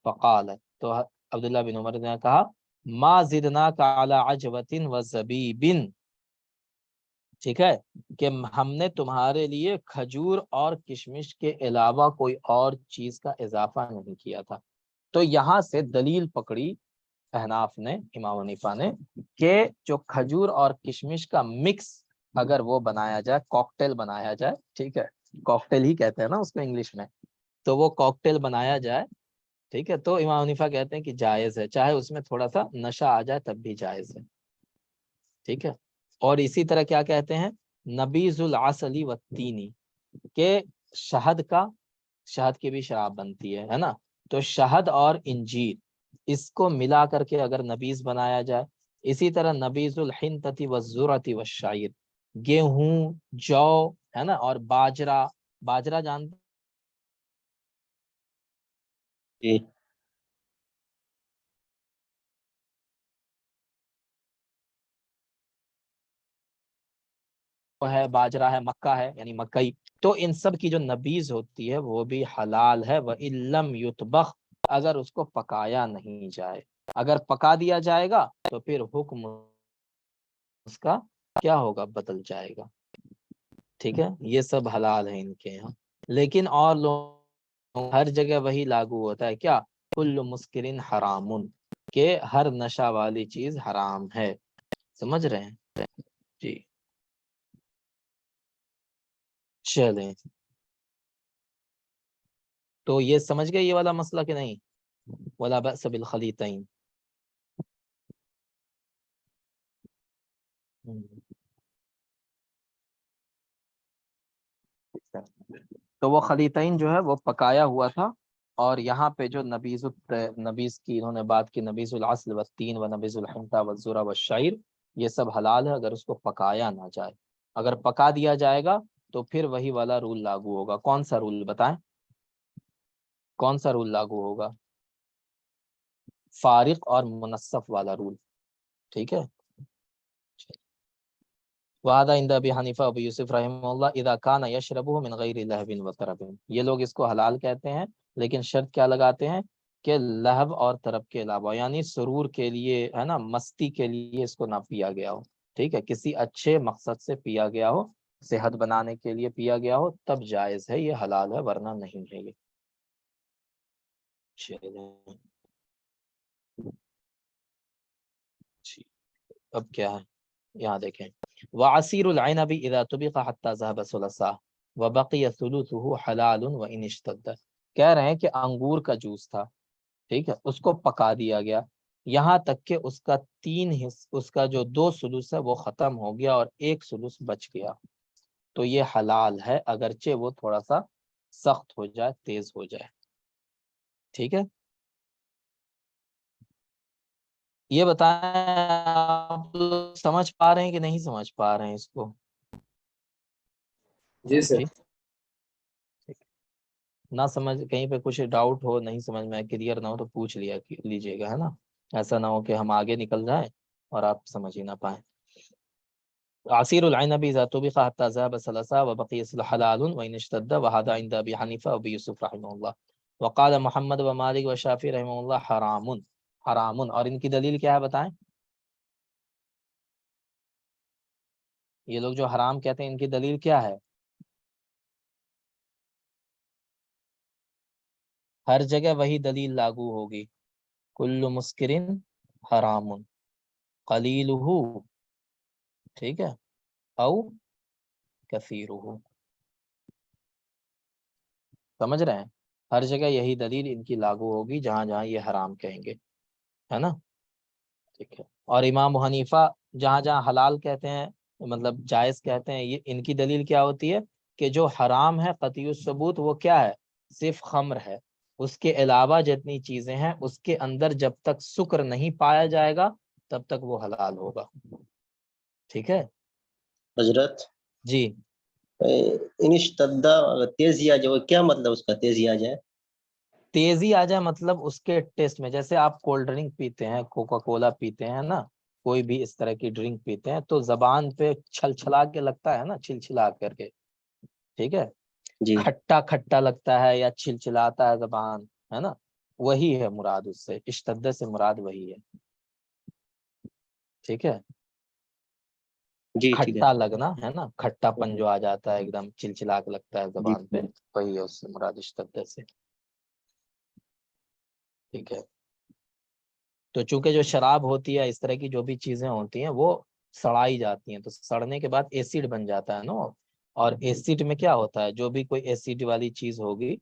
فقال، تو عبداللہ بن عمر نے کہا ما زدناک علی عجوۃ وزبیب، ٹھیک ہے، کہ ہم نے تمہارے لیے کھجور اور کشمش کے علاوہ کوئی اور چیز کا اضافہ نہیں کیا تھا۔ تو یہاں سے دلیل پکڑی احناف نے، امام حنیفہ نے، کہ جو کھجور اور کشمش کا مکس اگر وہ بنایا جائے، کاکٹیل بنایا جائے، ٹھیک ہے، کاکٹیل ہی کہتے ہیں نا اس کو انگلش میں، تو وہ کاکٹیل بنایا جائے، ٹھیک ہے، تو امام حنیفہ کہتے ہیں کہ جائز ہے، چاہے اس میں تھوڑا سا نشہ آ جائے تب بھی جائز ہے، ٹھیک ہے۔ اور اسی طرح کیا کہتے ہیں؟ نبیذ العسل والتینی، کہ شہد کی بھی شراب بنتی ہے نا، تو شہد اور انجیر اس کو ملا کر کے اگر نبیذ بنایا جائے، اسی طرح نبیذ الحنطۃ والذرۃ والشعیر، گیہوں، جو ہے نا، اور باجرہ جانتے جی ہے، باجرہ ہے، مکہ ہے یعنی مکئی، تو ان سب کی جو نبیذ ہوتی ہے وہ بھی حلال ہے، وَإِن لَّمْ يُطْبَخ، اگر اس کو پکایا نہیں جائے، اگر پکا دیا جائے گا تو پھر حکم اس کا کیا ہوگا؟ بدل جائے گا، ٹھیک ہے، یہ سب حلال ہے ان کے یہاں۔ لیکن اور لوگ ہر جگہ وہی لاگو ہوتا ہے، کیا؟ کل مسکرن حرام، کہ ہر نشہ والی چیز حرام ہے، سمجھ رہے ہیں؟ جی چلیں، تو یہ سمجھ گئے یہ والا مسئلہ کہ نہیں؟ ولا بأس بالخلیطین۔ تو وہ خلیطین جو ہے وہ پکایا ہوا تھا، اور یہاں پہ جو نبیذ کی انہوں نے بات کی، نبیذ العسل والتین و نبیذ الحنطہ والذرہ والشعیر، یہ سب حلال ہے اگر اس کو پکایا نہ جائے، اگر پکا دیا جائے گا تو پھر وہی والا رول لاگو ہوگا۔ کون سا رول بتائیں؟ کون سا رول لاگو ہوگا؟ فارق اور منصف والا رول، ٹھیک ہے۔ وَهَذَا عِندَ أَبِي حَنِيفَةَ وَأَبِي يُوسُف رحمہ اللہ اذا كان يشربه من غیر لہو وطرب، یہ لوگ اس کو حلال کہتے ہیں، لیکن شرط کیا لگاتے ہیں؟ کہ لہو اور طرب کے علاوہ، یعنی سرور کے لیے ہے نا، مستی کے لیے اس کو نہ پیا گیا ہو، ٹھیک ہے، کسی اچھے مقصد سے پیا گیا ہو، صحت بنانے کے لیے پیا گیا ہو، تب جائز ہے، یہ حلال ہے، ورنہ نہیں ہے یہ۔ اب کیا ہے یہاں دیکھیں، وعصیر العنب اذا طبخ حتى ذهب ثلثا وبقي ثلثه حلال وان اشتد، کہہ رہے ہیں کہ انگور کا جوس تھا، ٹھیک ہے، اس کو پکا دیا گیا یہاں تک کہ اس کا اس کا جو 2 ثلث ہے وہ ختم ہو گیا اور 1 ثلث بچ گیا، تو یہ حلال ہے اگرچہ وہ تھوڑا سا سخت ہو جائے، تیز ہو جائے، ٹھیک ہے۔ یہ بتائیں آپ لوگ سمجھ پا رہے ہیں کہ نہیں سمجھ پا رہے ہیں اس کو؟ جی سر۔ ٹھیک، نہ سمجھ کہیں پہ کچھ ڈاؤٹ ہو، نہیں سمجھ میں کلیئر نہ ہو تو پوچھ لیجیے گا، ہے نا، ایسا نہ ہو کہ ہم آگے نکل جائیں اور آپ سمجھ ہی نہ پائیں۔ عصير العنب إذا طبخ حتى ذهب ثلثا وبقي حلال وإن اشتد، وهذا عند أبي حنيفة وأبي يوسف رحمه الله، وقال محمد ومالك والشافعي رحمه الله حرام حرام، اور ان کی دلیل کیا ہے بتائیں؟ یہ لوگ جو حرام کہتے ہیں ان کی دلیل کیا ہے؟ ہر جگہ وہی دلیل لاگو ہوگی، کل مسکرن حرام قلیلہ، ٹھیک ہے، او کثیرہ، سمجھ رہے ہیں، ہر جگہ یہی دلیل ان کی لاگو ہوگی جہاں جہاں یہ حرام کہیں گے، ہے نا، ٹھیک ہے۔ اور امام حنیفہ جہاں جہاں حلال کہتے ہیں، مطلب جائز کہتے ہیں، یہ ان کی دلیل کیا ہوتی ہے کہ جو حرام ہے قطعی الثبوت وہ کیا ہے؟ صرف خمر ہے، اس کے علاوہ جتنی چیزیں ہیں اس کے اندر جب تک سکر نہیں پایا جائے گا تب تک وہ حلال ہوگا، ٹھیک ہے حضرت جی۔ انشتدا تیزی آ جائے، کیا مطلب اس کا تیزی آ جائے؟ تیزی آ جائے مطلب اس کے ٹیسٹ میں، جیسے آپ کولڈ ڈرنک پیتے ہیں، کوکا کولا پیتے ہیں نا، کوئی بھی اس طرح کی ڈرنک پیتے ہیں تو زبان پہ چھلا کے لگتا ہے نا، چھلا کر کے، ٹھیک ہے، جی کھٹا کھٹا لگتا ہے یا چھلاتا ہے زبان، ہے نا، وہی ہے مراد، اس سے اشتد سے مراد وہی ہے، ٹھیک ہے، جی ٹھیک ہے، کھٹا لگنا ہے نا، کھٹا پن جو آ جاتا ہے ایک دم چھلا کے لگتا ہے جی زبان پہ، وہی ہے اس سے مراد اشتد سے، ٹھیک ہے۔ تو چونکہ جو شراب ہوتی ہے، اس طرح کی جو بھی چیزیں ہوتی ہیں وہ سڑائی جاتی ہیں، تو سڑنے کے بعد ایسڈ بن جاتا ہے نا، اور ایسڈ میں کیا ہوتا ہے، جو بھی کوئی ایسڈ والی چیز ہوگی،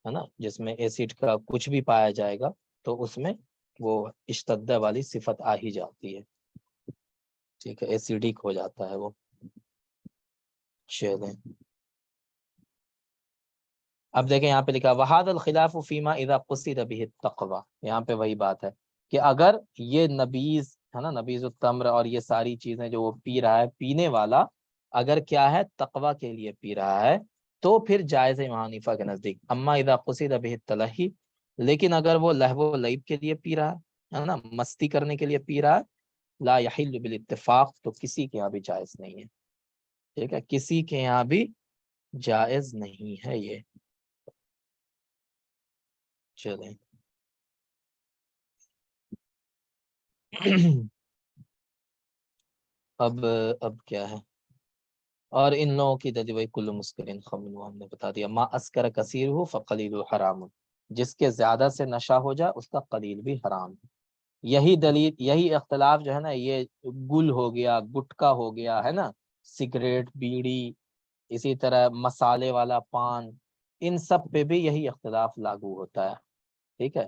ہے نا، جس میں ایسڈ کا کچھ بھی پایا جائے گا تو اس میں وہ اشتدہ والی صفت آ ہی جاتی ہے، ٹھیک ہے، ایسیڈک ہو جاتا ہے وہ، چلیں اب دیکھیں یہاں پہ لکھا وحاد الخلاف فیما اذا قصد به التقوی، یہاں پہ وہی بات ہے کہ اگر یہ نبیذ ہے نا، نبیذ التمر اور یہ ساری چیزیں جو وہ پی رہا ہے، پینے والا اگر کیا ہے تقوی کے لیے پی رہا ہے تو پھر جائز ہے امام حنیفہ کے نزدیک، اما اذا قصد به التلہی، لیکن اگر وہ لہو و لعب کے لیے پی رہا ہے نا، مستی کرنے کے لیے پی رہا ہے، لا یحل بالاتفاق، تو کسی کے یہاں بھی جائز نہیں ہے، ٹھیک ہے، کسی کے یہاں بھی جائز نہیں ہے یہ، چلیں اب کیا ہے، اور ان لوگوں کی دلیل کل مسکرین خمر، ہم نے بتا دیا، ما اسکر کثیر ہو فقلیل حرام، جس کے زیادہ سے نشہ ہو جائے اس کا قلیل بھی حرام، یہی دلیل، یہی اختلاف جو ہے نا، یہ گل ہو گیا، گٹکا ہو گیا، ہے نا، سگریٹ، بیڑی، اسی طرح مسالے والا پان، ان سب پہ بھی یہی اختلاف لاگو ہوتا ہے، ٹھیک ہے،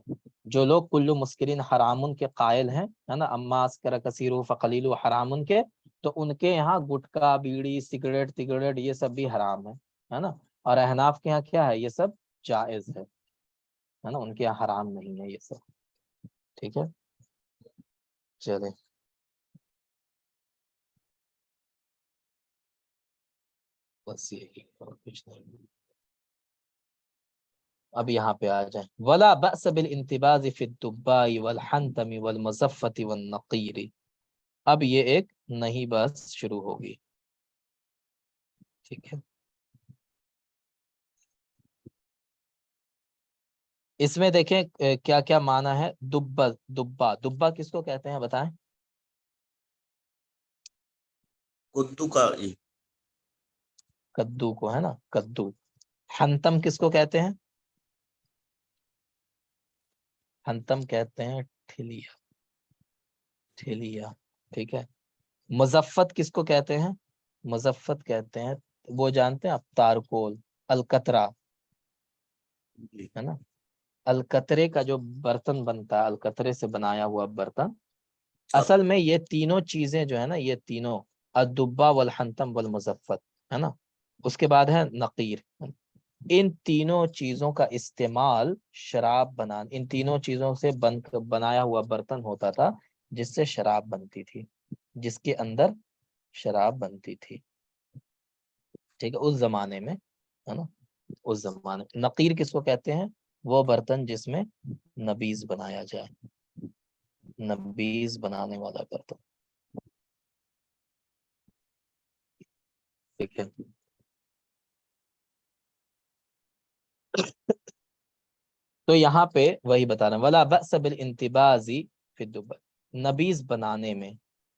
جو لوگ کلو مسکرین حرامن کے قائل ہیں، ہے نا، اما اسکر کثیر فقلیل حرامن کے، تو ان کے یہاں گٹکا، بیڑی، سگریٹ تگریٹ یہ سب بھی حرام ہے نا، اور احناف کے یہاں کیا ہے، یہ سب جائز ہے نا، ان کے یہاں حرام نہیں ہے یہ سب، ٹھیک ہے، چلیں بس یہی اور کچھ نہیں، اب یہاں پہ آ جائیں، ولا بأس بالانتباذ فی الدباء والحنتم والمزفت والنقیر، اب یہ ایک نئی بحث شروع ہوگی، ٹھیک ہے، اس میں دیکھیں کیا کیا معنی ہے، دبا، دبا، دبا کس کو کہتے ہیں بتائیں؟ کدو کا، کدو کو، ہے نا، کدو۔ حنتم کس کو کہتے ہیں؟ حنتم کہتے ہیں ٹھلیا، ٹھلیا، ٹھیک ہے، مزفت کس کو کہتے ہیں؟ مزفت کہتے ہیں وہ جانتے ہیں آپ تارکول، الکترا، جی ہے نا، الکترے کا جو برتن بنتا ہے، الکترے سے بنایا ہوا برتن، اصل میں یہ تینوں چیزیں جو ہے نا، یہ تینوں الدبا والحنتم والمزفت، ہے نا، اس کے بعد ہے نقیر، ان تینوں چیزوں کا استعمال شراب بنانے، ان تینوں چیزوں سے بنایا ہوا برتن ہوتا تھا جس سے شراب بنتی تھی، جس کے اندر شراب بنتی تھی، ٹھیک ہے، اس زمانے میں، ہے نا، اس زمانے نقیر کس کو کہتے ہیں؟ وہ برتن جس میں نبیذ بنایا جائے، نبیذ بنانے والا برتن، ٹھیک ہے۔ تو یہاں پہ وہی بتانا، ولا بأس بالانتباذ فی الدبر، نبیذ بنانے میں،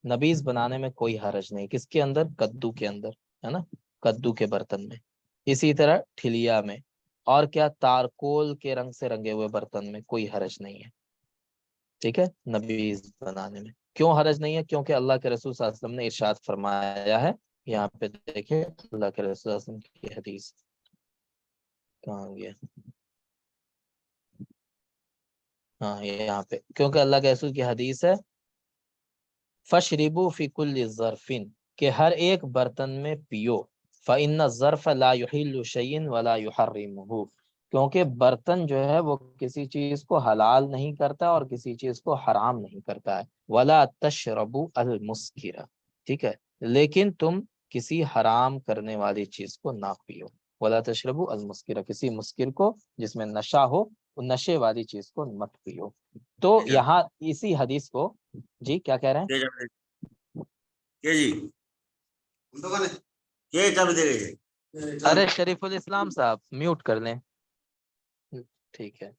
نبیذ بنانے میں کوئی حرج نہیں، کس کے اندر؟ کدو کے اندر، ہے نا، کدو کے برتن میں، اسی طرح ٹھلیا میں، اور کیا تارکول کے رنگ سے رنگے ہوئے برتن میں کوئی حرج نہیں ہے، ٹھیک ہے، نبیذ بنانے میں کیوں حرج نہیں ہے؟ کیونکہ اللہ کے رسول صلی اللہ علیہ وسلم نے ارشاد فرمایا ہے، یہاں پہ دیکھیں اللہ کے رسول صلی اللہ علیہ وسلم کی حدیث کہاں گیا، ہاں یہاں پہ، کیونکہ اللہ کے رسول کی حدیث ہے فَشْرِبُوا فِي كُلِّ ظَرْفٍ، کہ ہر ایک برتن میں پیو، فَإِنَّ الظَّرْفَ لَا يُحِلُّ شَيْءٍ وَلَا يُحَرِّمُهُ، کیونکہ برتن جو ہے وہ کسی چیز کو حلال نہیں کرتا اور کسی چیز کو حرام نہیں کرتا ہے، وَلَا تَشْرَبُوا الْمُسْكِرَ، ٹھیک ہے، لیکن تم کسی حرام کرنے والی چیز کو نہ پیو، وَلَا تَشْرَبُوا الْمُسْكِرَ، کسی مسکر کو جس میں نشہ ہو، نشے والی چیز کو مت پیو۔ تو یہاں اسی حدیث کو، جی کیا کہہ رہے ہیں؟ ارے شریف الاسلام صاحب میوٹ کر لیں، ٹھیک ہے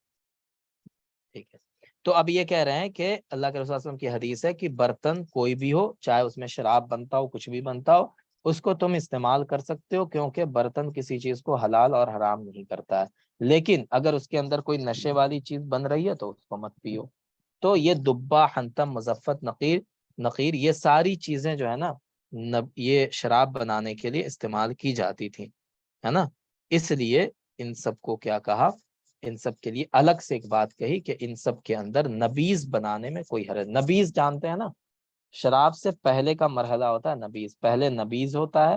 ٹھیک ہے۔ تو اب یہ کہہ رہے ہیں کہ اللہ کے رسول صلی اللہ علیہ وسلم کی حدیث ہے کہ برتن کوئی بھی ہو، چاہے اس میں شراب بنتا ہو، کچھ بھی بنتا ہو، اس کو تم استعمال کر سکتے ہو، کیونکہ برتن کسی چیز کو حلال اور حرام نہیں کرتا ہے، لیکن اگر اس کے اندر کوئی نشے والی چیز بن رہی ہے تو اس کو مت پیو۔ تو یہ دبا، حنتم، مزفت، نقیر یہ ساری چیزیں جو ہے نا، یہ شراب بنانے کے لیے استعمال کی جاتی تھی، ہے نا، اس لیے ان سب کو کیا کہا، ان سب کے لیے الگ سے ایک بات کہی کہ ان سب کے اندر نبیذ بنانے میں کوئی حرج، نبیذ جانتے ہیں نا، شراب سے پہلے کا مرحلہ ہوتا ہے نبیذ، پہلے نبیذ ہوتا ہے،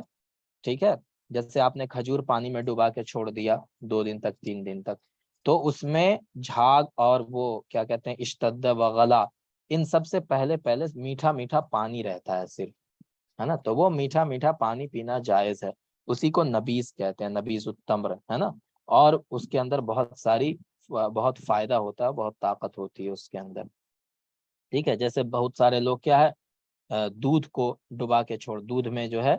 ٹھیک ہے، جیسے آپ نے کھجور پانی میں ڈبا کے چھوڑ دیا 2 دن تک، 3 دن تک، تو اس میں جھاگ اور وہ کیا کہتے ہیں اشتد وغلا، ان سب سے پہلے میٹھا میٹھا پانی رہتا ہے صرف، ہے نا، تو وہ میٹھا میٹھا پانی پینا جائز ہے، اسی کو نبیذ کہتے ہیں، نبیذ التمر، ہے نا، اور اس کے اندر بہت فائدہ ہوتا ہے، بہت طاقت ہوتی ہے اس کے اندر، ٹھیک ہے، جیسے بہت سارے لوگ کیا ہے دودھ کو ڈبا کے دودھ میں جو ہے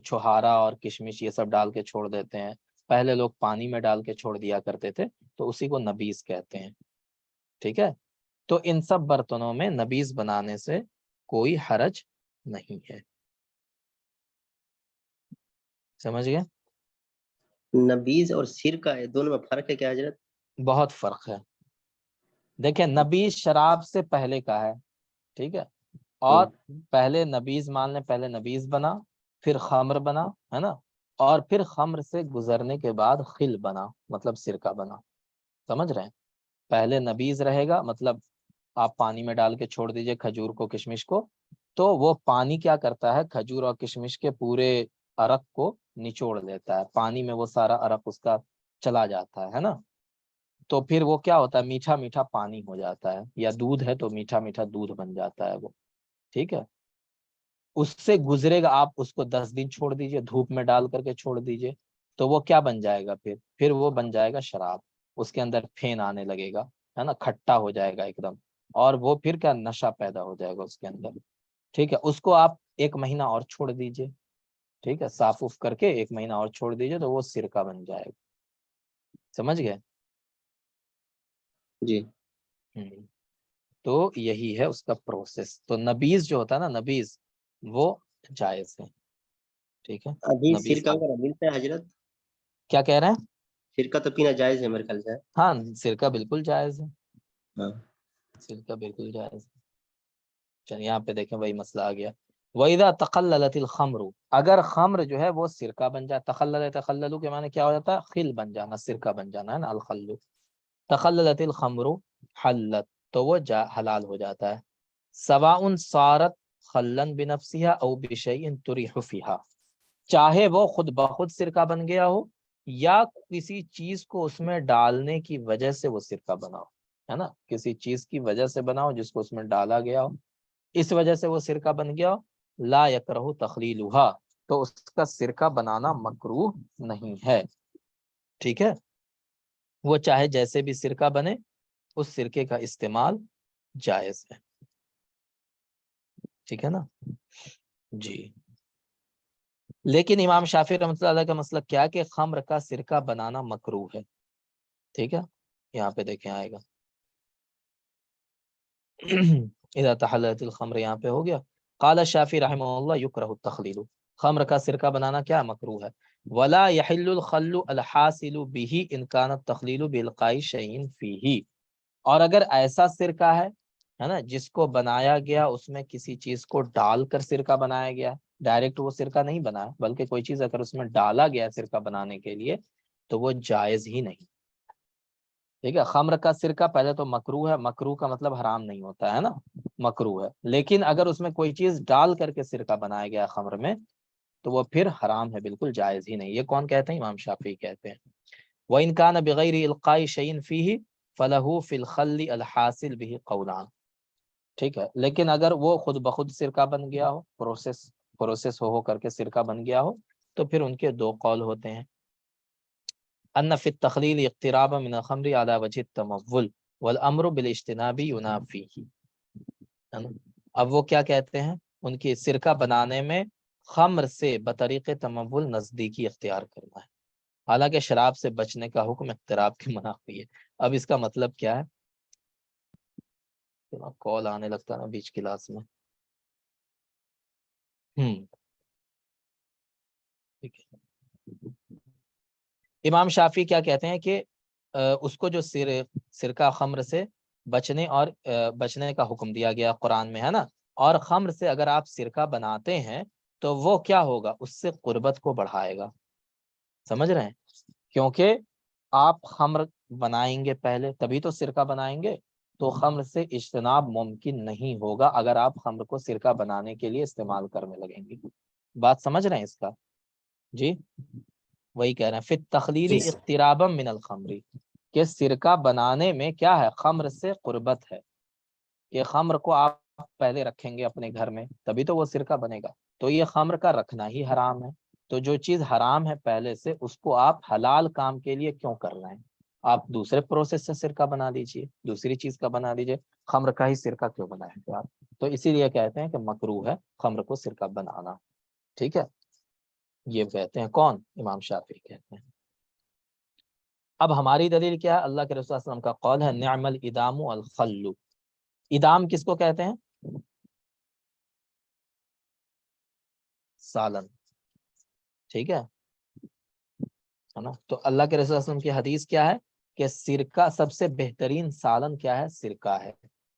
چھہارا اور کشمش یہ سب ڈال کے چھوڑ دیتے ہیں، پہلے لوگ پانی میں ڈال کے چھوڑ دیا کرتے تھے، تو اسی کو نبیذ کہتے ہیں، ٹھیک ہے، تو ان سب برتنوں میں نبیذ بنانے سے کوئی حرج نہیں ہے، سمجھ گئے؟ نبیذ اور سرکہ دونوں میں فرق ہے کیا حضرت؟ بہت فرق ہے، دیکھیں نبیذ شراب سے پہلے کا ہے، ٹھیک ہے، اور پہلے نبیذ مان لیں، پہلے نبیذ بنا، پھر خمر بنا، ہے نا، اور پھر خمر سے گزرنے کے بعد خل بنا، مطلب سرکہ بنا، سمجھ رہے ہیں؟ پہلے نبیذ رہے گا، مطلب آپ پانی میں ڈال کے چھوڑ دیجئے کھجور کو، کشمش کو، تو وہ پانی کیا کرتا ہے، کھجور اور کشمش کے پورے عرق کو نچوڑ لیتا ہے، پانی میں وہ سارا عرق اس کا چلا جاتا ہے نا، تو پھر وہ کیا ہوتا ہے، میٹھا میٹھا پانی ہو جاتا ہے، یا دودھ ہے تو میٹھا میٹھا دودھ بن جاتا ہے وہ، ٹھیک ہے، اس سے گزرے گا، آپ اس کو 10 دن چھوڑ دیجئے، دھوپ میں ڈال کر کے چھوڑ دیجئے، تو وہ کیا بن جائے گا، پھر وہ بن جائے گا شراب، اس کے اندر پھین آنے لگے گا، ہے نا، کھٹا ہو جائے گا ایک دم، اور وہ پھر کیا نشہ پیدا ہو جائے گا اس کے اندر، ٹھیک ہے، اس کو آپ 1 مہینہ اور چھوڑ دیجئے، ٹھیک ہے، صاف اف کر کے 1 مہینہ اور چھوڑ دیجئے تو وہ سرکہ بن جائے گا، سمجھ گئے؟ جی تو یہی ہے اس کا پروسیس، تو نبیذ جو ہوتا ہے نا، نبیذ وہ جائز ہے، ٹھیک ہے، ابھی نبیذ سرکہ وغیرہ ملتا ہے حضرت؟ کیا کہہ رہے ہیں؟ سرکہ تو پینا جائز ہے میرے خیال سے۔ ہاں سرکہ بالکل جائز ہے، ہاں سرکہ بالکل جائز ہے، چلیے یہاں پہ دیکھیں وہی مسئلہ آ گیا، وَإِذَا تَقَلَّلَتِ الْخَمْرُ، اگر خمر جو ہے وہ سرکہ بن جائے، تخلل تخللو کے معنی کیا ہو جاتا ہے؟ خل بن جانا، سرکہ بن جانا ہے نا، الخلو، تخللت الخمر حلت، تو وہ حلال ہو جاتا ہے، سواء صارت خلن بنفسها او بشیء تریح فیہا، چاہے وہ خود بخود سرکہ بن گیا ہو یا کسی چیز کو اس میں ڈالنے کی وجہ سے وہ سرکہ بنا ہو، ہے نا، کسی چیز کی وجہ سے بنا ہو جس کو اس میں ڈالا گیا ہو، اس وجہ سے وہ سرکہ بن گیا ہو، لا یکرہ تخلیلھا، تو اس کا سرکہ بنانا مکروہ نہیں ہے، ٹھیک ہے، وہ چاہے جیسے بھی سرکہ بنے اس سرکے کا استعمال جائز ہے، ٹھیک ہے نا جی۔ لیکن امام شافعی رحمۃ اللہ علیہ کا مسلک کیا ہے کہ خمر کا سرکہ بنانا مکروہ ہے، ٹھیک ہے، یہاں پہ دیکھیں آئے گا اذا تحللت الخمر، یہاں پہ ہو گیا، قال الشافعی رحمہ اللہ یکرہ التخلیل، خمر کا سرکہ بنانا کیا مکروہ ہے، ولا یحل الخل الحاصل به ان كان التخلیل بالقاء شیء فیہ، اور اگر ایسا سرکہ ہے نا جس کو بنایا گیا اس میں کسی چیز کو ڈال کر سرکہ بنایا گیا، ڈائریکٹ وہ سرکہ نہیں بنا بلکہ کوئی چیز اگر اس میں ڈالا گیا سرکہ بنانے کے لیے تو وہ جائز ہی نہیں، ٹھیک ہے، خمر کا سرکہ پہلے تو مکروہ ہے، مکروہ کا مطلب حرام نہیں ہوتا ہے نا، مکروہ ہے، لیکن اگر اس میں کوئی چیز ڈال کر کے سرکہ بنایا گیا خمر میں تو وہ پھر حرام ہے، بالکل جائز ہی نہیں، یہ کون کہتے ہیں؟ امام شافعی کہتے ہیں، وَإِنْ كَانَ بِغَيْرِ إِلْقَاءِ شَيْءٍ فِيهِ فَلَهُ فِي الْخَلِّ الْحَاصِلِ بِهِ قَوْلَانِ، ٹھیک ہے، لیکن اگر وہ خود بخود سرکہ بن گیا ہو، پروسیس ہو کر کے سرکہ بن گیا ہو تو پھر ان کے دو قول ہوتے ہیں، ان فی التخلیل اقترابا من الخمر علی وجہ التمول والامر بالاجتناب ینافیہ، اب وہ کیا کہتے ہیں؟ ان کی سرکہ بنانے میں خمر سے بطریق تمول نزدیکی اختیار کرنا ہے، حالانکہ شراب سے بچنے کا حکم اقتراب کی منافی ہے۔ اب اس کا مطلب کیا ہے؟ کال آنے لگتا ہے نا بیچ کلاس میں، ٹھیک ہے، امام شافعی کیا کہتے ہیں کہ اس کو جو سرکہ خمر سے بچنے کا حکم دیا گیا قرآن میں، ہے نا، اور خمر سے اگر آپ سرکہ بناتے ہیں تو وہ کیا ہوگا؟ اس سے قربت کو بڑھائے گا، سمجھ رہے ہیں، کیونکہ آپ خمر بنائیں گے پہلے تبھی تو سرکہ بنائیں گے، تو خمر سے اجتناب ممکن نہیں ہوگا اگر آپ خمر کو سرکہ بنانے کے لیے استعمال کرنے لگیں گے، بات سمجھ رہے ہیں اس کا؟ جی وہی کہہ رہے ہیں، فی التخلیل اقترابا من الخمر، کہ سرکہ بنانے میں کیا ہے؟ خمر سے قربت ہے، کہ خمر کو آپ پہلے رکھیں گے اپنے گھر میں تبھی تو وہ سرکہ بنے گا، تو یہ خمر کا رکھنا ہی حرام ہے، تو جو چیز حرام ہے پہلے سے اس کو آپ حلال کام کے لیے کیوں کر رہے ہیں؟ آپ دوسرے پروسیس سے سرکہ بنا دیجئے، دوسری چیز کا بنا دیجئے، خمر کا ہی سرکہ کیوں بنائیں گے آپ؟ تو اسی لیے کہتے ہیں کہ مکروہ ہے خمر کو سرکہ بنانا، ٹھیک ہے، یہ کہتے ہیں کون؟ امام شافعی کہتے ہیں۔ اب ہماری دلیل کیا ہے؟ اللہ کے رسول صلی اللہ علیہ وسلم کا قول ہے نعم الادام الخل، ادام کس کو کہتے ہیں؟ سالن، ٹھیک ہے نا، تو اللہ کے رسول صلی اللہ علیہ وسلم کی حدیث کیا ہے کہ سرکہ سب سے بہترین سالن کیا ہے؟ سرکہ ہے۔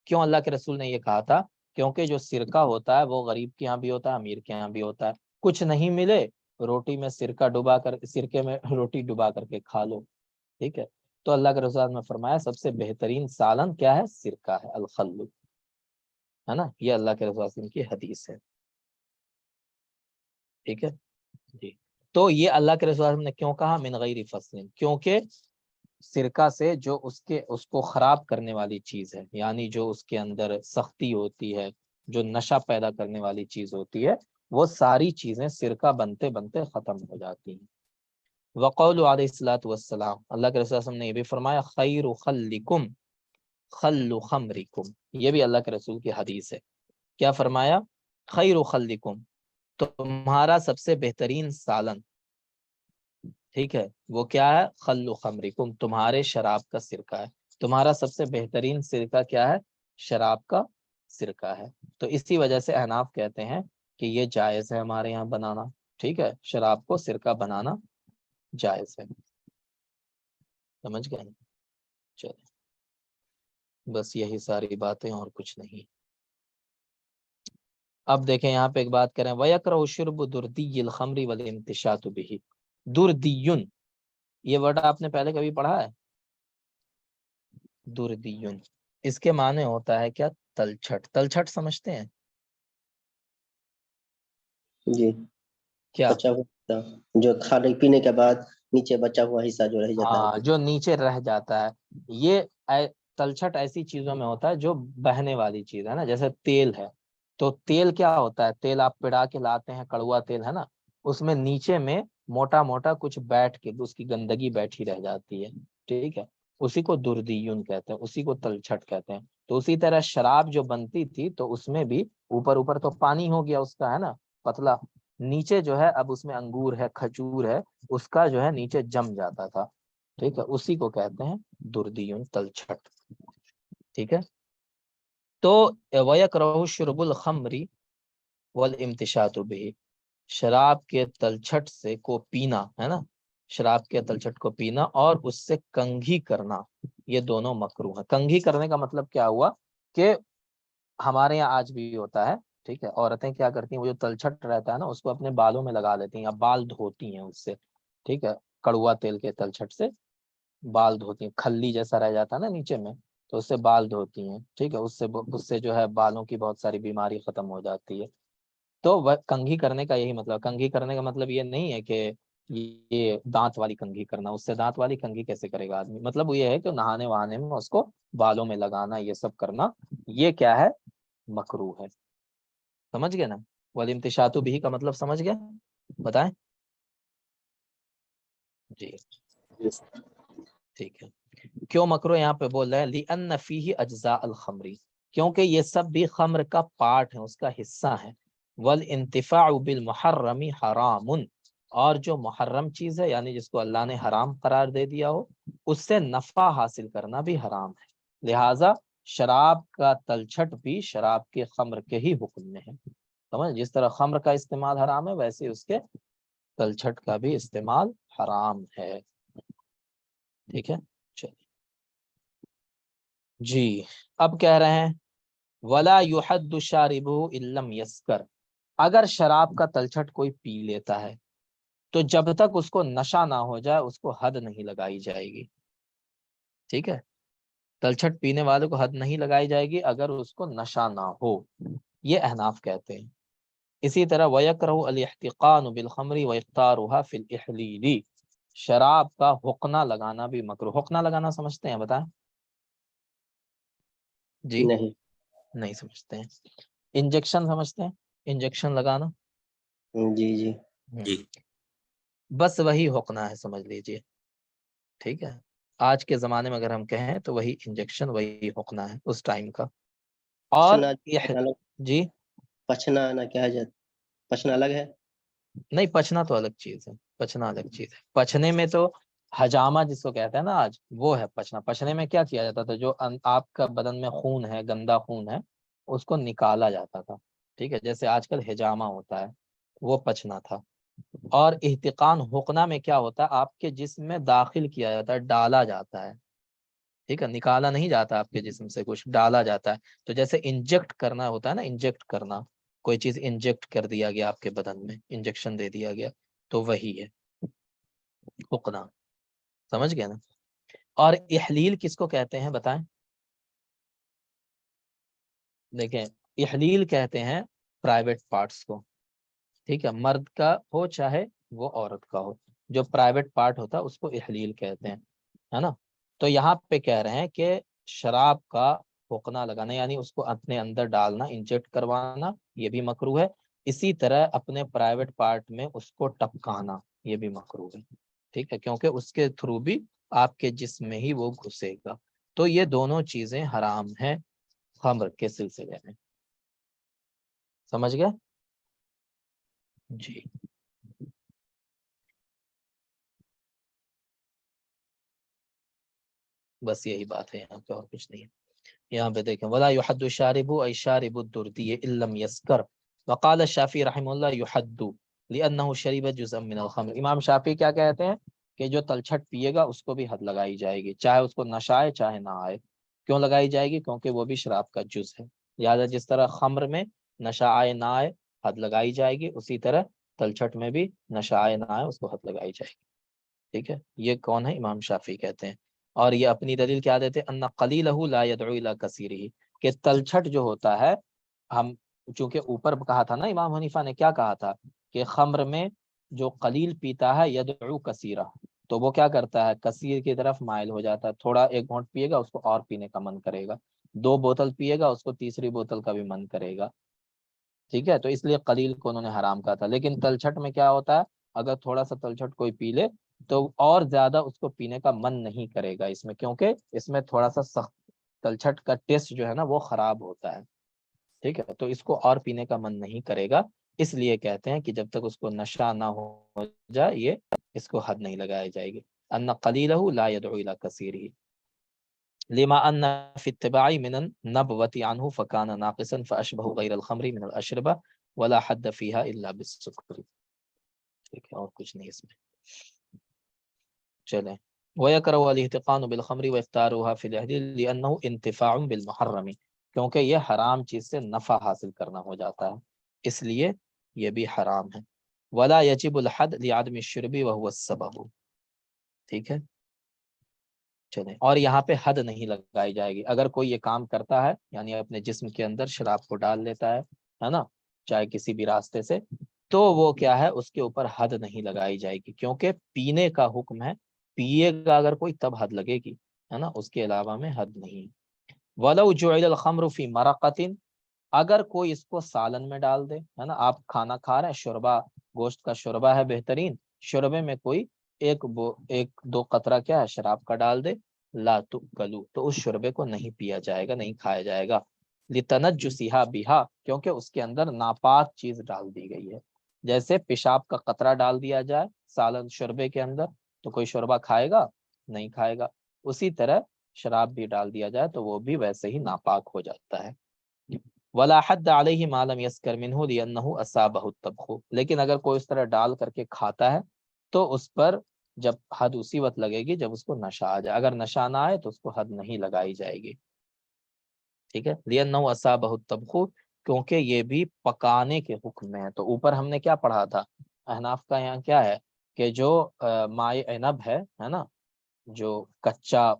کیوں اللہ کے رسول نے یہ کہا تھا؟ کیونکہ جو سرکہ ہوتا ہے وہ غریب کے یہاں بھی ہوتا ہے، امیر کے یہاں بھی ہوتا ہے، کچھ نہیں ملے روٹی میں سرکہ ڈبا کر، سرکے میں روٹی ڈبا کر کے کھا لو، ٹھیک ہے، تو اللہ کے رسول نے فرمایا سب سے بہترین سالن کیا ہے؟ سرکہ ہے، الخل، ہے نا، یہ اللہ کے رسول کی حدیث ہے، ٹھیک ہے جی۔ تو یہ اللہ کے رسول نے کیوں کہا من غیر فصل؟ کیونکہ سرکہ سے جو اس کو خراب کرنے والی چیز ہے، یعنی جو اس کے اندر سختی ہوتی ہے، جو نشہ پیدا کرنے والی چیز ہوتی ہے، وہ ساری چیزیں سرکہ بنتے بنتے ختم ہو جاتی ہیں۔ وقول علیہ الصلوۃ والسلام، اللہ کے رسول نے یہ بھی فرمایا خیر خلکم خل خمرکم، یہ بھی اللہ کے رسول کی حدیث ہے، کیا فرمایا؟ خیر خلکم، تمہارا سب سے بہترین سالن، ٹھیک ہے، وہ کیا ہے؟ خل خمرکم، تمہارے شراب کا سرکہ ہے، تمہارا سب سے بہترین سرکہ کیا ہے؟ شراب کا سرکہ ہے، تو اسی وجہ سے احناف کہتے ہیں کہ یہ جائز ہے ہمارے یہاں بنانا، ٹھیک ہے، شراب کو سرکہ بنانا جائز ہے، سمجھ گئے؟ چلیں بس یہی ساری باتیں اور کچھ نہیں۔ اب دیکھیں یہاں پہ ایک بات کریں، وَيَكْرَهُ شُرْبُ دُرْدِيِّ الْخَمْرِ وَالْإِمْتِشَاطُ بِهِ. دردیون، یہ ورڈ آپ نے پہلے کبھی پڑھا ہے؟ دردیون اس کے معنی ہوتا ہے کیا؟ تلچھٹ. تلچھٹ سمجھتے ہیں جی، کیا؟ بچا ہوا حصہ، جو کھانے پینے کے بعد نیچے بچا ہوا حصہ جو رہ جاتا ہاں، ہے. جو نیچے رہ جاتا ہے. یہ تلچھٹ ایسی چیزوں میں ہوتا ہے جو بہنے والی چیز ہے نا، جیسے تیل ہے. تو تیل کیا ہوتا ہے؟ تیل آپ پڑا کے لاتے ہیں، کڑوا تیل ہے نا، اس میں نیچے میں موٹا موٹا کچھ بیٹھ کے اس کی گندگی بیٹھی رہ جاتی ہے. ٹھیک ہے، اسی کو دردیون کہتے ہیں، اسی کو تلچھٹ کہتے ہیں. تو اسی طرح شراب جو بنتی تھی تو اس میں بھی اوپر اوپر تو پانی ہو گیا اس کا، ہے نا، پتلا. نیچے جو ہے اب اس میں انگور ہے، کھجور ہے، اس کا جو ہے نیچے جم جاتا تھا. ٹھیک ہے، اسی کو کہتے ہیں دردیون، تلچھٹ. ٹھیک ہے، تو وَيَكْرَهُ شُرْبُ الْخَمْرِ وَالْإِمْتِشَاطُ بِهِ، شراب کے تلچھٹ سے کو پینا، ہے نا، شراب کے تلچھٹ کو پینا اور اس سے کنگھی کرنا، یہ دونوں مکروہ ہیں. کنگھی کرنے کا مطلب کیا ہوا کہ ہمارے یہاں آج بھی ہوتا ہے. ٹھیک ہے، عورتیں کیا کرتی ہیں، وہ جو تلچھٹ رہتا ہے نا اس کو اپنے بالوں میں لگا لیتی ہیں یا بال دھوتی ہیں اس سے. ٹھیک ہے، کڑوا تیل کے تلچھٹ سے بال دھوتی ہیں، کھلی جیسا رہ جاتا ہے نا نیچے میں، تو اس سے بال دھوتی ہیں. ٹھیک ہے، اس سے جو ہے بالوں کی بہت ساری بیماری ختم ہو جاتی ہے. تو وہ کنگھی کرنے کا یہی مطلب. کنگھی کرنے کا مطلب یہ نہیں ہے کہ یہ دانت والی کنگھی کرنا، اس سے دانت والی کنگھی کیسے کرے گا آدمی. مطلب وہ یہ ہے کہ نہانے وہانے میں اس کو بالوں میں لگانا، یہ سب کرنا، یہ کیا ہے؟ مکروہ ہے. سمجھ گئے نا؟ والامتشاط بھی کا مطلب سمجھ گئے؟ بتائیں. جی ٹھیک ہے. کیوں مکروہ یہاں پہ بول رہا ہے؟ لِأَنَّ فِيهِ أَجْزَاءَ الْخَمْرِ، کیونکہ یہ سب بھی خمر کا پارٹ ہے، اس کا حصہ ہے. وَالْإِنْتِفَاعُ بِالْمُحَرَّمِ حَرَامٌ، اور جو محرم چیز ہے یعنی جس کو اللہ نے حرام قرار دے دیا ہو، اس سے نفع حاصل کرنا بھی حرام ہے. لہٰذا شراب کا تلچھٹ بھی شراب کے خمر کے ہی حکم میں ہے. سمجھ، جس طرح خمر کا استعمال حرام ہے ویسے اس کے تلچھٹ کا بھی استعمال حرام ہے. ٹھیک ہے، چلیے جی. اب کہہ رہے ہیں وَلَا يُحَدُّ شَارِبُهُ إِن لَّمْ يَسْكَرْ، اگر شراب کا تلچھٹ کوئی پی لیتا ہے تو جب تک اس کو نشہ نہ ہو جائے اس کو حد نہیں لگائی جائے گی. ٹھیک ہے، تلچھٹ پینے والے کو حد نہیں لگائی جائے گی اگر اس کو نشہ نہ ہو، یہ احناف کہتے ہیں. اسی طرح وَيَكْرَهُ الْاحْتِقَانُ بِالْخَمْرِ وَإِقْتَارُهَا فِي الْإِحْلِيلِ، شراب کا حقنہ لگانا بھی مکروہ. حقنہ لگانا سمجھتے ہیں؟ بتائیں. جی نہیں. نہیں سمجھتے ہیں. انجیکشن سمجھتے ہیں؟ انجیکشن لگانا. جی جی. جی، بس وہی حقنہ ہے سمجھ لیجئے. ٹھیک ہے، آج کے زمانے میں اگر ہم کہیں تو وہی انجیکشن، وہی حقنہ ہے اس ٹائم کا. اور پچنا الگ، جی پچنا نہ کیا جاتا، پچنا الگ ہے. نہیں، پچنا تو الگ چیز ہے. پچنا الگ چیز ہے. پچنے میں تو حجامہ جس کو کہتے ہیں نا آج، وہ ہے پچنا. پچنے میں کیا کیا جاتا تھا؟ جو آپ کا بدن میں خون ہے، گندا خون ہے، اس کو نکالا جاتا تھا. ٹھیک ہے، جیسے آج کل حجامہ ہوتا ہے، وہ پچنا تھا. اور احتقان حقنہ میں کیا ہوتا ہے؟ آپ کے جسم میں داخل کیا جاتا ہے، ڈالا جاتا ہے. ٹھیک ہے، نکالا نہیں جاتا آپ کے جسم سے، کچھ ڈالا جاتا ہے. تو جیسے انجیکٹ کرنا ہوتا ہے نا، انجیکٹ کرنا، کوئی چیز انجیکٹ کر دیا گیا آپ کے بدن میں، انجیکشن دے دیا گیا، تو وہی ہے حقنہ. سمجھ گئے نا؟ اور احلیل کس کو کہتے ہیں بتائیں؟ دیکھیں، احلیل کہتے ہیں پرائیویٹ پارٹس کو. ٹھیک ہے، مرد کا ہو چاہے وہ عورت کا ہو، جو پرائیویٹ پارٹ ہوتا ہے اس کو احلیل کہتے ہیں، ہے نا. تو یہاں پہ کہہ رہے ہیں کہ شراب کا حقنہ لگانا یعنی اس کو اپنے اندر ڈالنا، انجیکٹ کروانا، یہ بھی مکروہ ہے. اسی طرح اپنے پرائیویٹ پارٹ میں اس کو ٹپکانا، یہ بھی مکروہ ہے. ٹھیک ہے، کیونکہ اس کے تھرو بھی آپ کے جسم میں ہی وہ گھسے گا. تو یہ دونوں چیزیں حرام ہیں خمر کے سلسلے میں. سمجھ گئے؟ جی بس یہی بات ہے یہاں پہ، اور کچھ نہیں ہے. یہاں پہ دیکھیں ولا يحد الشارب اي شارب الدردي ان لم يسكر وقال الشافعي رحمه الله يحد لانه شرب جزءا من الخمر. امام شافعی کیا کہتے ہیں کہ جو تلچھٹ پیے گا اس کو بھی حد لگائی جائے گی، چاہے اس کو نشہ آئے چاہے نہ آئے. کیوں لگائی جائے گی؟ کیونکہ وہ بھی شراب کا جز ہے. لہٰذا جس طرح خمر میں نشہ آئے نہ آئے حد لگائی جائے گی، اسی طرح تلچھٹ میں بھی نشہ آئے نہ آئے اس کو حد لگائی جائے گی. ٹھیک ہے، یہ کون ہے؟ امام شافعی کہتے ہیں. اور یہ اپنی دلیل کیا دیتے ہیں؟ ان قلیلہ لا يدعو الى کثیرہ، کہ تلچھٹ جو ہوتا ہے، ہم چونکہ اوپر کہا تھا نا امام حنیفہ نے کیا کہا تھا کہ خمر میں جو قلیل پیتا ہے یدعو کثیرہ، تو وہ کیا کرتا ہے؟ کثیر کی طرف مائل ہو جاتا ہے. تھوڑا ایک گھونٹ پیے گا اس کو اور پینے کا من کرے گا، 2 بوتل پیے گا اس کو تیسری بوتل کا بھی من کرے گا. ٹھیک ہے، تو اس لیے قلیل کو انہوں نے حرام کہا تھا. لیکن تلچھٹ میں کیا ہوتا ہے؟ اگر تھوڑا سا تلچھٹ کوئی پی لے تو اور زیادہ اس کو پینے کا من نہیں کرے گا اس میں، کیونکہ اس میں تھوڑا سا سخت تلچھٹ کا ٹیسٹ جو ہے نا وہ خراب ہوتا ہے. ٹھیک ہے، تو اس کو اور پینے کا من نہیں کرے گا. اس لیے کہتے ہیں کہ جب تک اس کو نشہ نہ ہو جائے یہ اس کو حد نہیں لگائی جائے گی. ان قلیلہ لا يدعو الى کثیرہ لما ان في اتباع من النبوة عنه فكان ناقصا فاشبه غير الخمر من الاشربة ولا حد فيها الا بالسكر. ٹھیک ہے، اور کچھ نہیں اس میں. چلیں. ويكره الاحتقان بالخمر وافطارها في العهد لانه انتفاع بالمحرم، کیونکہ یہ حرام چیز سے نفع حاصل کرنا ہو جاتا ہے اس لیے یہ بھی حرام ہے. ولا يجب الحد لعدم الشرب وهو السبب. ٹھیک ہے، چلیں. اور یہاں پہ حد نہیں لگائی جائے گی. اگر کوئی یہ کام کرتا ہے یعنی اپنے جسم کے اندر شراب کو ڈال لیتا ہے نا، چاہے کسی بھی راستے سے، تو وہ کیا ہے؟ اس کے اوپر حد نہیں لگائی جائے گی، کیونکہ پینے کا حکم ہے. پیے گا اگر کوئی تب حد لگے گی، ہے نا، اس کے علاوہ میں حد نہیں. وَلَوْ جُعِلَ الْخَمْرُ فِي مَرَقَةٍ، اگر کوئی اس کو سالن میں ڈال دے، ہے نا، آپ کھانا کھا رہے ہیں، شوربہ، گوشت کا شوربہ ہے بہترین، شوربے میں کوئی ایک دو قطرہ کیا ہے؟ شراب کا ڈال دے، لا تؤکلوا، تو اس شوربے کو نہیں پیا جائے گا، نہیں کھایا جائے گا. لتنجسھا بھا، کیونکہ اس کے اندر ناپاک چیز ڈال دی گئی ہے. جیسے پیشاب کا قطرہ ڈال دیا جائے سالن شوربے کے اندر تو کوئی شوربہ کھائے گا؟ نہیں کھائے گا. اسی طرح شراب بھی ڈال دیا جائے تو وہ بھی ویسے ہی ناپاک ہو جاتا ہے. ولا حد علیہ ما لم یسکر منہ لانہ اصابہ الطبخ، لیکن اگر کوئی اس طرح ڈال کر کے کھاتا ہے تو اس پر جب حد اسی وقت لگے گی جب اس کو نشہ آ جائے. اگر نشہ نہ آئے تو اس کو حد نہیں لگائی جائے گی. ٹھیک ہے، لانہ اصابہ الطبخ، کیونکہ یہ بھی پکانے کے حکم میں ہے. تو اوپر ہم نے کیا پڑھا تھا؟ احناف کا یہاں کیا ہے کہ جو مائع عنب ہے نا، جو کچا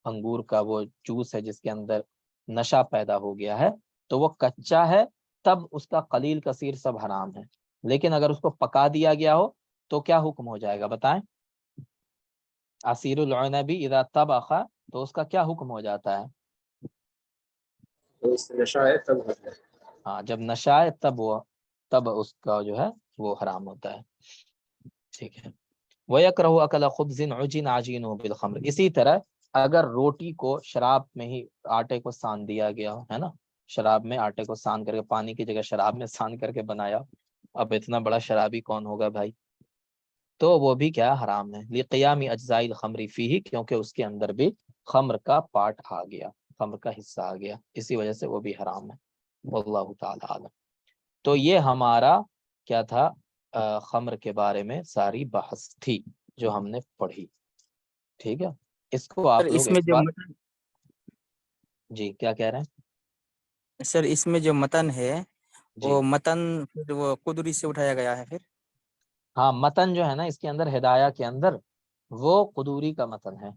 انگور کا وہ جوس ہے جس کے اندر نشہ پیدا ہو گیا ہے، تو وہ کچا ہے تب اس کا قلیل کثیر سب حرام ہے. لیکن اگر اس کو پکا دیا گیا ہو تو کیا حکم ہو جائے گا بتائیں؟ عصیر العنب اذا طبخ، تو اس کا کیا حکم ہو جاتا ہے؟ ہاں، جب نشہ ہے تب اس کا جو ہے وہ حرام ہوتا ہے. ٹھیک ہے. وَيَكْرَهُ أَكَلَ خُبْزٍ عُجِنَ عَجِينُهُ بِالْخَمْرِ، اسی طرح اگر روٹی کو شراب میں ہی آٹے کو سان دیا گیا ہے نا، شراب میں آٹے کو سان کر کے، پانی کی جگہ شراب میں سان کر کے بنایا، اب اتنا بڑا شرابی کون ہوگا بھائی، تو وہ بھی کیا حرام ہے. لِقِيَامِ أَجْزَاءِ الْخَمْرِ فِيهِ، کیونکہ اس کے اندر بھی خمر کا پارٹ آ گیا، خمر کا حصہ آ گیا، اسی وجہ سے وہ بھی حرام ہے. واللہ تعالی عالم. تو یہ ہمارا کیا تھا؟ خمر کے بارے میں ساری بحث تھی جو ہم نے پڑھی. ٹھیک ہے، اس کو سر آپ لوگ اس میں ایک جو بار جی کیا کہہ رہے ہیں؟ سر اس میں جو متن ہے جی وہ متن پھر وہ قدری سے اٹھایا گیا ہے. پھر ہاں، متن جو ہے نا اس کے اندر ہدایہ کے اندر وہ قدوری کا متن ہے.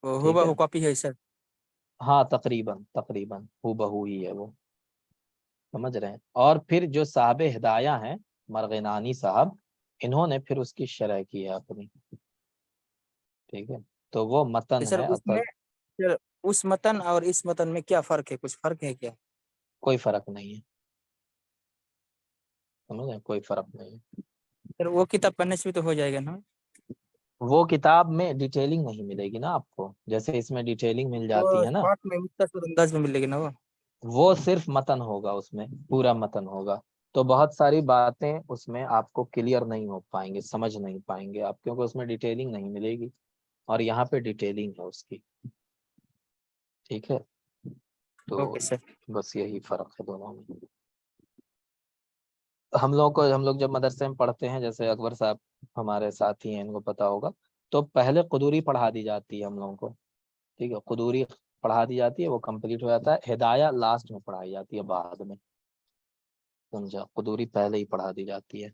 وہ ٹھیک ہے، ہو کاپی ہے سر. ہاں تقریباً ہو بہو ہی ہے وہ، سمجھ رہے ہیں. اور پھر جو صاحب ہدایہ ہیں مرغنانی صاحب، انہوں نے پھر اس کی شرح کی ہے اپنی. ٹھیک ہے، تو وہ متن سر ہے اس اصل. میں سر اس متن اور اس متن میں کیا فرق ہے؟ کچھ فرق ہے کیا؟ کوئی فرق نہیں ہے، سمجھ رہے ہیں، کوئی فرق نہیں ہے. سر وہ کتاب پڑھنے سے بھی تو ہو جائے گا نا؟ وہ کتاب میں ڈیٹیلنگ نہیں ملے گی نا آپ کو، جیسے اس میں ڈیٹیلنگ مل وہ جاتی ہے نا، شارٹ میں مختصر انداز میں ملے گی نا وہ صرف متن ہوگا، اس میں پورا متن ہوگا. تو بہت ساری باتیں اس میں آپ کو کلیئر نہیں ہو پائیں گے، سمجھ نہیں پائیں گے آپ، کیونکہ اس میں ڈیٹیلنگ نہیں ملے گی اور یہاں پہ ڈیٹیلنگ ہے اس کی. ٹھیک ہے، تو اوکے سر. بس یہی فرق ہے دونوں میں. ہم لوگ جب مدرسے میں پڑھتے ہیں، جیسے اکبر صاحب ہمارے ساتھی ہیں، ان کو پتا ہوگا، تو پہلے قدوری پڑھا دی جاتی ہے ہم لوگوں کو. ٹھیک ہے، قدوری پڑھا دی جاتی ہے وہ کمپلیٹ ہو جاتا ہے، ہدایہ لاسٹ میں پڑھائی جاتی ہے بعد میں، سمجھا؟ قدوری پہلے ہی پڑھا دی جاتی ہے۔